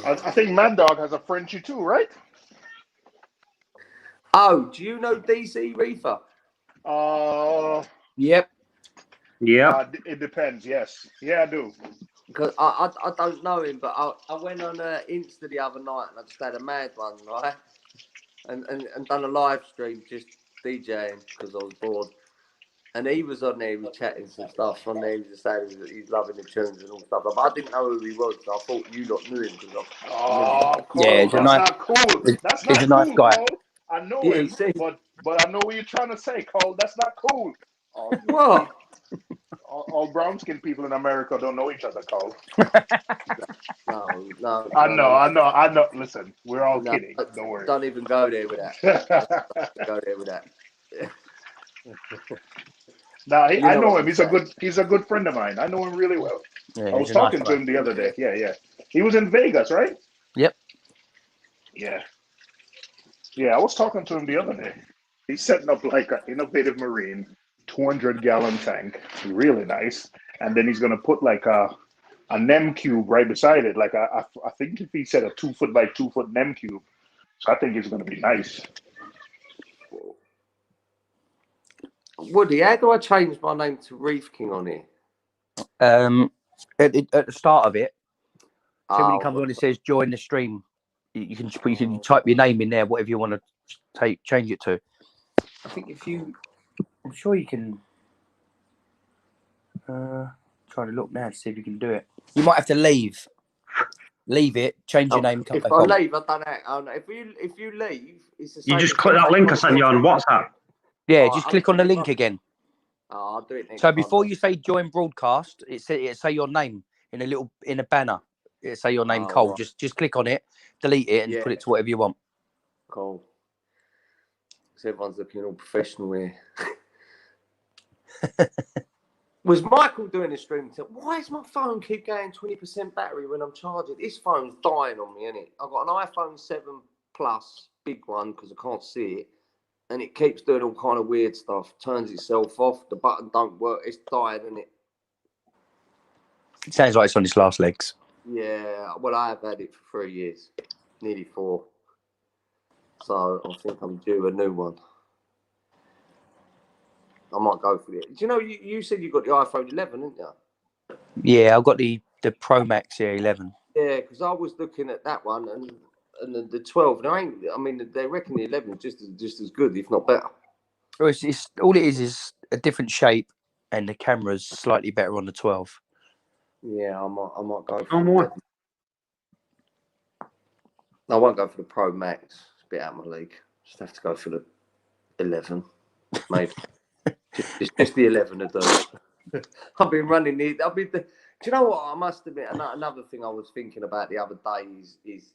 I think Mad Dog has a Frenchie too, right?
Oh, do you know DC Reefer?
Yep.
Yeah.
It depends. Yes. Yeah, I do.
Because I don't know him, but I went on Insta the other night and I just had a mad one, right? And done a live stream just DJing because I was bored. And he was on there, he was chatting some stuff on there, he was just saying he's loving the tunes and all stuff. But I didn't know who he was, so I thought you lot knew him because
Cole,
Yeah, he's a
that's
nice-
not cool. That's
he's
not
a nice
cool,
guy.
Cole. I know
Yeah,
him, but I know what you're trying to say, Cole. That's not cool.
What?
all brown skinned people in America don't know each other, Carl.
No.
I know. Listen, we're all
No,
kidding. Don't worry.
Don't even go there with that. Go there with that.
Nah,
You
I
know
know
what
him.
I'm
He's a good friend of mine. I know him really well.
Yeah,
I
he's
was
a nice
talking to
guy.
him the other day. Yeah. He was in Vegas, right?
Yep.
Yeah. I was talking to him the other day. He's setting up like an innovative marine 200-gallon tank, really nice. And then he's gonna put like a NEM cube right beside it. Like I think if he said a 2 foot by 2 foot NEM cube, so I think it's gonna be nice.
Woody, how do I change my name to Reef King on here?
At the start of it, so when it
Oh,
comes on, it says join the stream. You can type your name in there, whatever you want to change it to. I think I'm sure you can. Trying to look now to see if you can do it. You might have to leave it, change your name, come
if
back
I
on.
leave, I don't know. If you leave, it's the same.
You just click that link I sent you on WhatsApp.
Yeah,
Oh,
just click on the link again.
Oh, I'll do it next
So
time.
before you say join broadcast, it say your name in a banner. It say your name, Cole.
Right.
Just click on it, delete it, and put it to whatever you want.
Cool. So everyone's looking all professional here. Was Michael doing a stream? Why does my phone keep going 20% battery when I'm charging? This phone's dying on me, innit? I've got an iPhone 7 Plus, big one, because I can't see it. And it keeps doing all kind of weird stuff. Turns itself off. The button don't work. It's dying, innit?
It sounds like it's on its last legs.
Yeah. Well, I have had it for 3 years. Nearly 4. So I think I'm due a new one. I might go for it. Do you know, you said you got the iPhone 11, didn't you?
Yeah, I've got the Pro Max here, 11.
Yeah, because I was looking at that one and the 12. Now, they reckon the 11 is just as good, if not better.
Well, it's all it is a different shape, and the camera's slightly better on the 12.
Yeah, I might go for
Oh,
the
what?
11. I won't go for the Pro Max. It's a bit out of my league. Just have to go for the 11, maybe. It's just the 11 to do. I've been running the. Do you know what? I must admit, another thing I was thinking about the other day is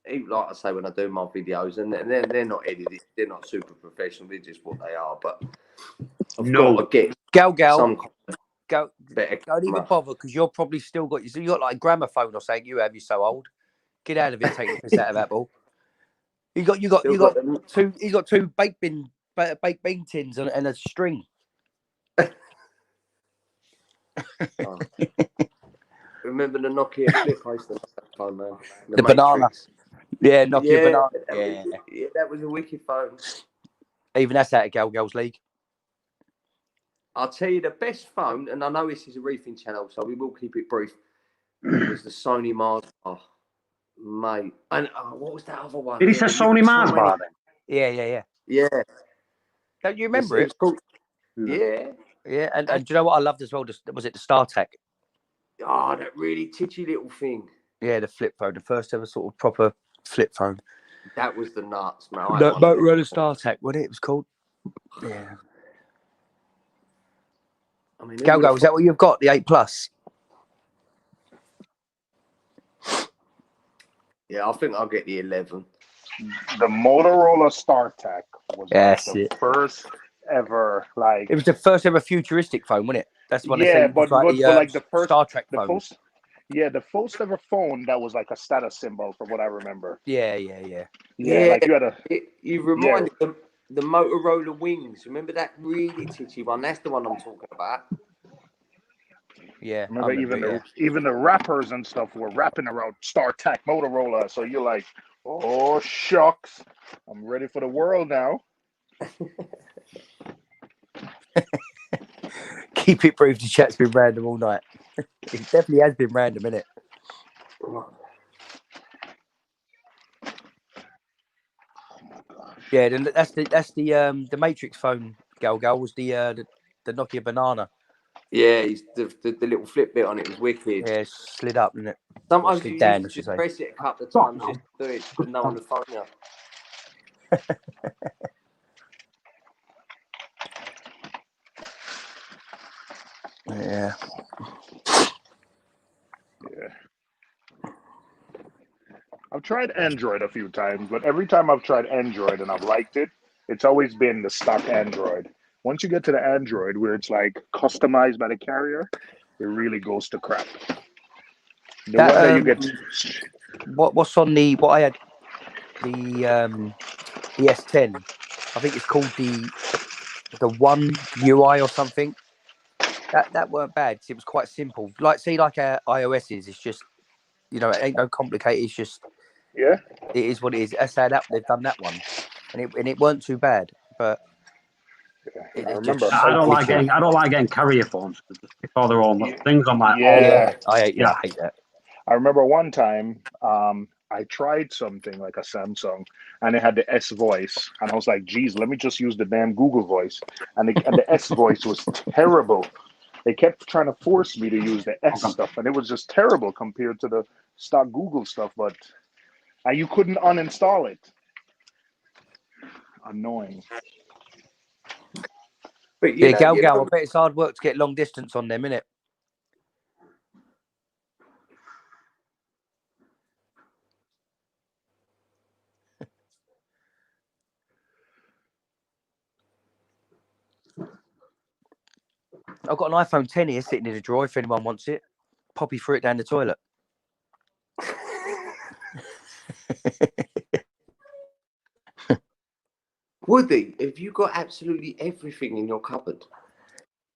like I say when I do my videos, and they're not edited, they're not super professional, they're just what they are. But I've got to get some better.
Don't even bother, because you're probably still got like a gramophone or something. You so old. Get out of it, take the piss out of Apple. You got two. He's got 2 baked bean tins and a string.
Oh. Remember the Nokia flip I that phone, man?
The banana. Yeah, Nokia banana.
Yeah, that was a wicked phone.
Even that's out of Gal's league.
I'll tell you the best phone, and I know this is a reefing channel, so we will keep it brief. Was the Sony Mars bar, mate. And what was that other one?
Did he say Sony Mars bar then?
Yeah.
Yeah.
Don't you remember it?
Called, yeah.
Yeah, and do you know what I loved as well? Was it the StarTech?
Oh, that really titchy little thing.
Yeah, the flip phone, the first ever sort of proper flip phone.
That was the nuts, man.
The Motorola StarTech, wasn't it? It was called. Yeah.
I mean,
Galgo, is that what you've got? The 8 Plus?
Yeah, I think I'll get the 11.
The Motorola StarTech was the first ever, like.
It was the first ever futuristic phone, wasn't it? That's what
they said. But like the first
Star Trek phone.
The first ever phone that was like a status symbol, from what I remember.
Yeah.
Like you had
you reminded them the Motorola Wings. Remember that really titchy one? That's the one I'm talking about.
Yeah.
Remember even the rappers and stuff were rapping around StarTech Motorola. So you're like, oh shucks, I'm ready for the world now.
Keep it brief. The chat's been random all night. It definitely has been random, isn't it? Yeah, that's the Matrix phone. Gal was the Nokia banana.
Yeah, the little flip bit on it was wicked.
Yeah, slid up, didn't it?
Sometimes you just press it a couple of times just to do it to know on the phone now.
Yeah. Yeah.
I've tried Android a few times, but every time I've tried Android and I've liked it, it's always been the stock Android. Once you get to the Android where it's like customized by the carrier, it really goes to crap. The
That,
one that you get,
what's on the what I had the S10. I think it's called the One UI or something. That weren't bad 'cause it was quite simple. Like see, like our iOS is. It's just it ain't no complicated. It's just
yeah,
it is what it is. That's how they've done that one, and it weren't too bad. But
I
it's
remember.
just
I
so
don't like
glitchy.
getting carrier phones. Before their own things on my
Yeah.
I hate that.
I remember one time I tried something like a Samsung and it had the S voice. And I was like, geez, let me just use the damn Google voice. And the S voice was terrible. They kept trying to force me to use the S stuff. And it was just terrible compared to the stock Google stuff. But you couldn't uninstall it. Annoying.
But
Yeah, Gal. I bet it's hard work to get long distance on them, innit? I've got an iPhone 10 here sitting in a drawer if anyone wants it. Poppy threw it down the toilet.
Woody, have you got absolutely everything in your cupboard?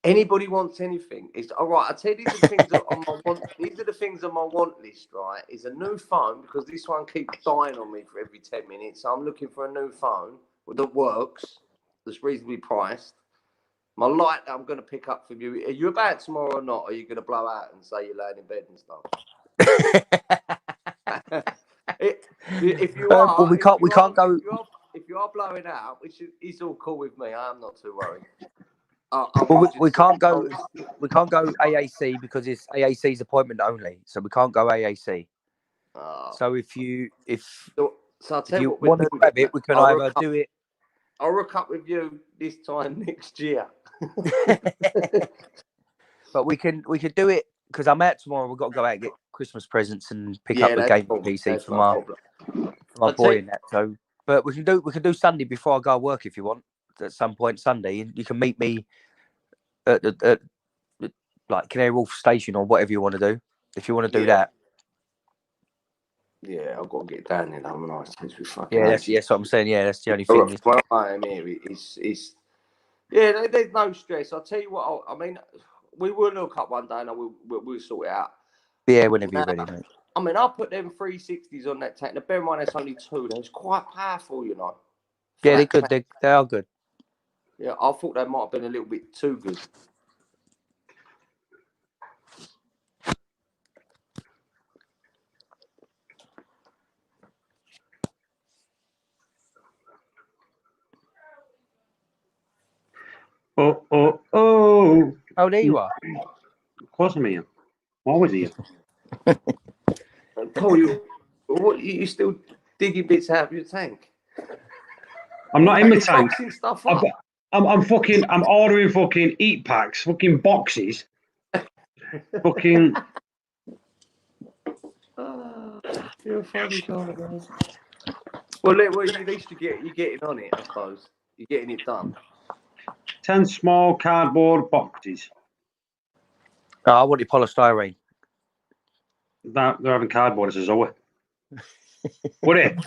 Anybody wants anything? It's all right. I tell you, these are the things that on my want. These are the things on my want list. Right, is a new phone because this one keeps dying on me for every 10 minutes. So I'm looking for a new phone that works, that's reasonably priced. My light that I'm going to pick up from you. Are you about tomorrow or not? Are you going to blow out and say you're laying in bed and stuff? If you are,
well, we can't go.
If you are blowing out, which is all cool with me, I'm not too worried.
Well, we can't go. We can't go AAC because it's AAC's appointment only, so we can't go AAC. So if you
I'll tell you what
want to grab it, we can either do it.
I'll rook up with you this time next year.
But we can do it because I'm out tomorrow. We've got to go out and get Christmas presents and pick up the game PC for my boy and that. So, but we can do Sunday before I go to work if you want. At some point Sunday, and you can meet me at like Canary Wharf Station or whatever you want to do. If you want to do that.
Yeah, I've got to get down there. I'm nice.
That's what I'm saying. Yeah, that's the only thing.
Well, I am here. It's there's no stress. I'll tell you what. I mean, we will look up one day and we'll sort it out.
Yeah, whenever you're ready, mate.
I mean, I'll put them 360s on that tank. Now, bear in mind, that's only two. That's quite powerful, you know.
Yeah, they're good. They are good.
Yeah, I thought they might have been a little bit too good.
Oh.
Oh, there you are.
Of course I'm here. Always here.
Paul, you still digging bits out of your tank?
I'm not in my tank.
Stuff up?
I'm ordering fucking eat packs, fucking boxes. Fucking.
You're a funny guy, man. Well, at least you're getting on it, I suppose. You're getting it done.
10 small cardboard boxes.
Oh, I wanted polystyrene.
They're having cardboard as a Zoe. What it?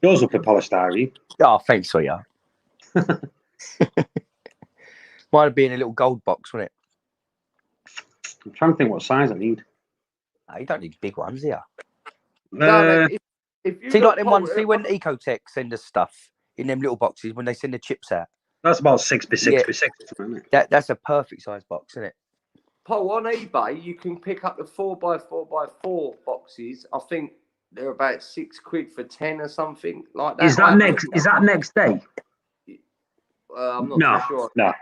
Yours up to polystyrene.
Oh, thanks, sweetheart. Might have been a little gold box, wouldn't it?
I'm trying to think what size I need.
No, you don't need big ones, do you?
No, if you
see, like them ones.
Paul,
See when Ecotech send us stuff in them little boxes when they send the chips out.
That's about 6x6x6. Isn't
it? That's a perfect size box, isn't it?
Paul, on eBay, you can pick up the 4x4x4 boxes. I think they're about £6 for 10 or something like that.
Is that next day?
I'm not too sure.
No.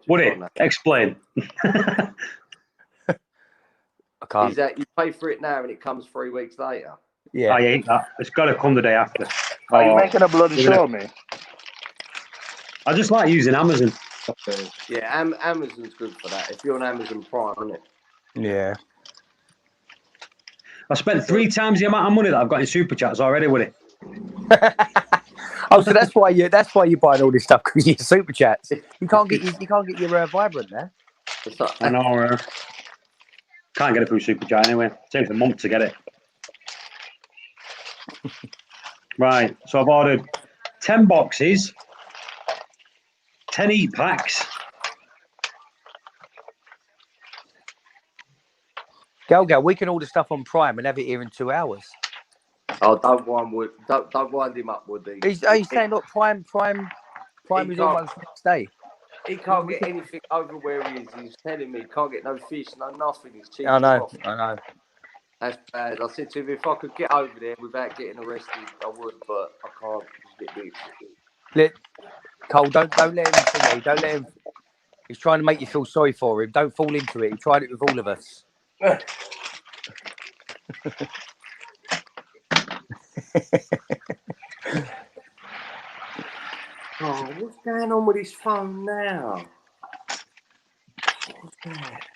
Would it? Explain.
I can't.
Is that you pay for it now and it comes 3 weeks later?
Yeah.
I hate that. It's got to come the day after.
Are you making a bloody show me?
I just like using Amazon.
Yeah, Amazon's good for that. If you're on Amazon Prime, isn't it?
Yeah.
I spent 3 times the amount of money that I've got in super chats already, Woody.
Oh, so that's why you're buying all this stuff, because your super chats. You can't get your vibrant there.
It's like,
I know. Can't get it through super chat anyway. It takes a month to get it. Right, so I've ordered 10 boxes, 10 eat packs.
Gal, we can order stuff on Prime and have it here in 2 hours.
oh, don't wind him up, Woody.
He's saying, look, Prime is almost next day.
He can't get anything over where he is. He's telling me he can't get no fish, no nothing. He's cheap.
I know.
That's bad. I said to him, if I could get over there without getting arrested, I would, but I can't. Just get big.
Cole, don't let him see you. Don't let him. He's trying to make you feel sorry for him. Don't fall into it. He tried it with all of us.
Oh, what's going on with his phone now? What's that?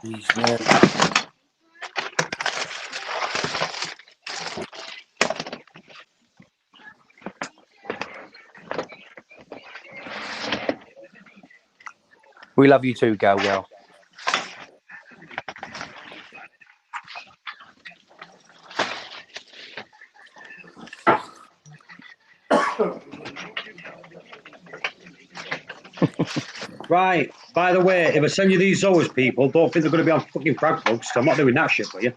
Jeez, man.
We love you too, Gal.
Right, by the way, if I send you these Zoas, people, don't think they're going to be on fucking frag plugs, so I'm not doing that shit for you.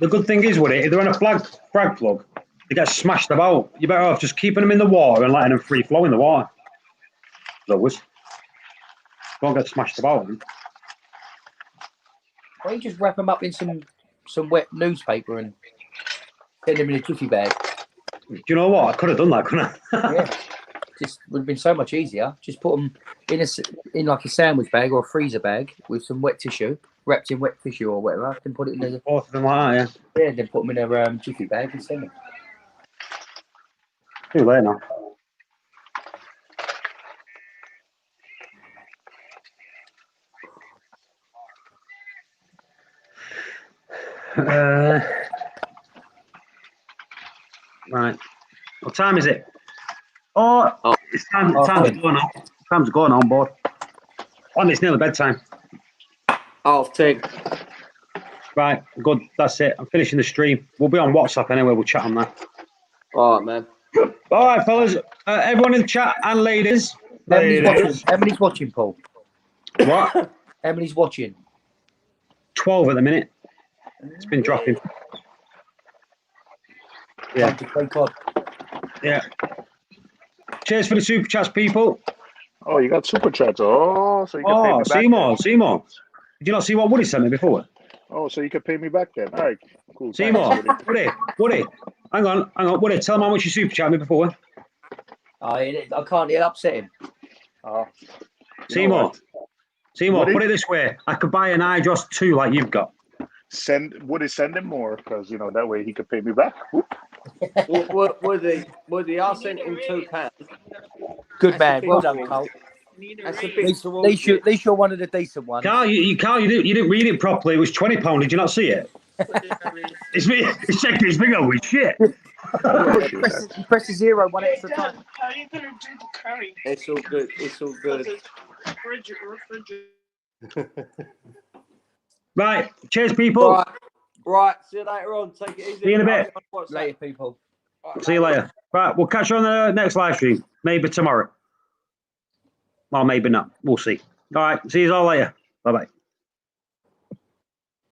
The good thing is, Woody, if they're on a frag plug, they get smashed about. You're better off just keeping them in the water and letting them free flow in the water. Zoas. Don't get smashed about them.
Why don't you just wrap them up in some wet newspaper and send them in a jiffy bag?
Do you know what? I could have done that, couldn't I?
Yeah. Just would have been so much easier. Just put them in like a sandwich bag or a freezer bag with some wet tissue, wrapped in wet tissue or whatever. Then put it in the
Both of them are, yeah.
yeah. Then put them in a jiffy bag and send them.
Too late now. Right. What time is it? Oh, it's time to go now. Time's going on board. It's nearly bedtime.
10:30.
Right, good. That's it. I'm finishing the stream. We'll be on WhatsApp anyway. We'll chat on that.
All right, man.
All right, fellas. Everyone in the chat and ladies.
How many's watching, Paul?
What?
How many's watching?
12 at the minute. It's been dropping. Yeah. Yeah. Cheers for the super chats, people.
Oh, you got super chats. Oh, so you can pay me back.
Seymour. Did you not see what Woody sent me before?
Oh, so you can pay me back then. All right, cool.
Seymour, Woody. Hang on. Woody, tell him how much you super chat me before.
I can't. It'll upset him.
Seymour, put it this way. I could buy an iDross 2 like you've got.
Send him more, because that way he could pay me back.
Woody, I sent him £2.
Good man. Well done, Cole.
That's a bit
At least you're one of the decent ones.
Carl, you didn't read it properly. It was £20. Did you not see it? It's checking his finger with shit.
Press the 0 one extra time.
How are you gonna do the curry?
It's all good.
Right. Cheers, people.
Right. See you later on. Take it easy.
See you in a bit.
Later, people.
See you later. Right. We'll catch you on the next live stream. Maybe tomorrow. Well, maybe not. We'll see. All right. See you all later. Bye-bye.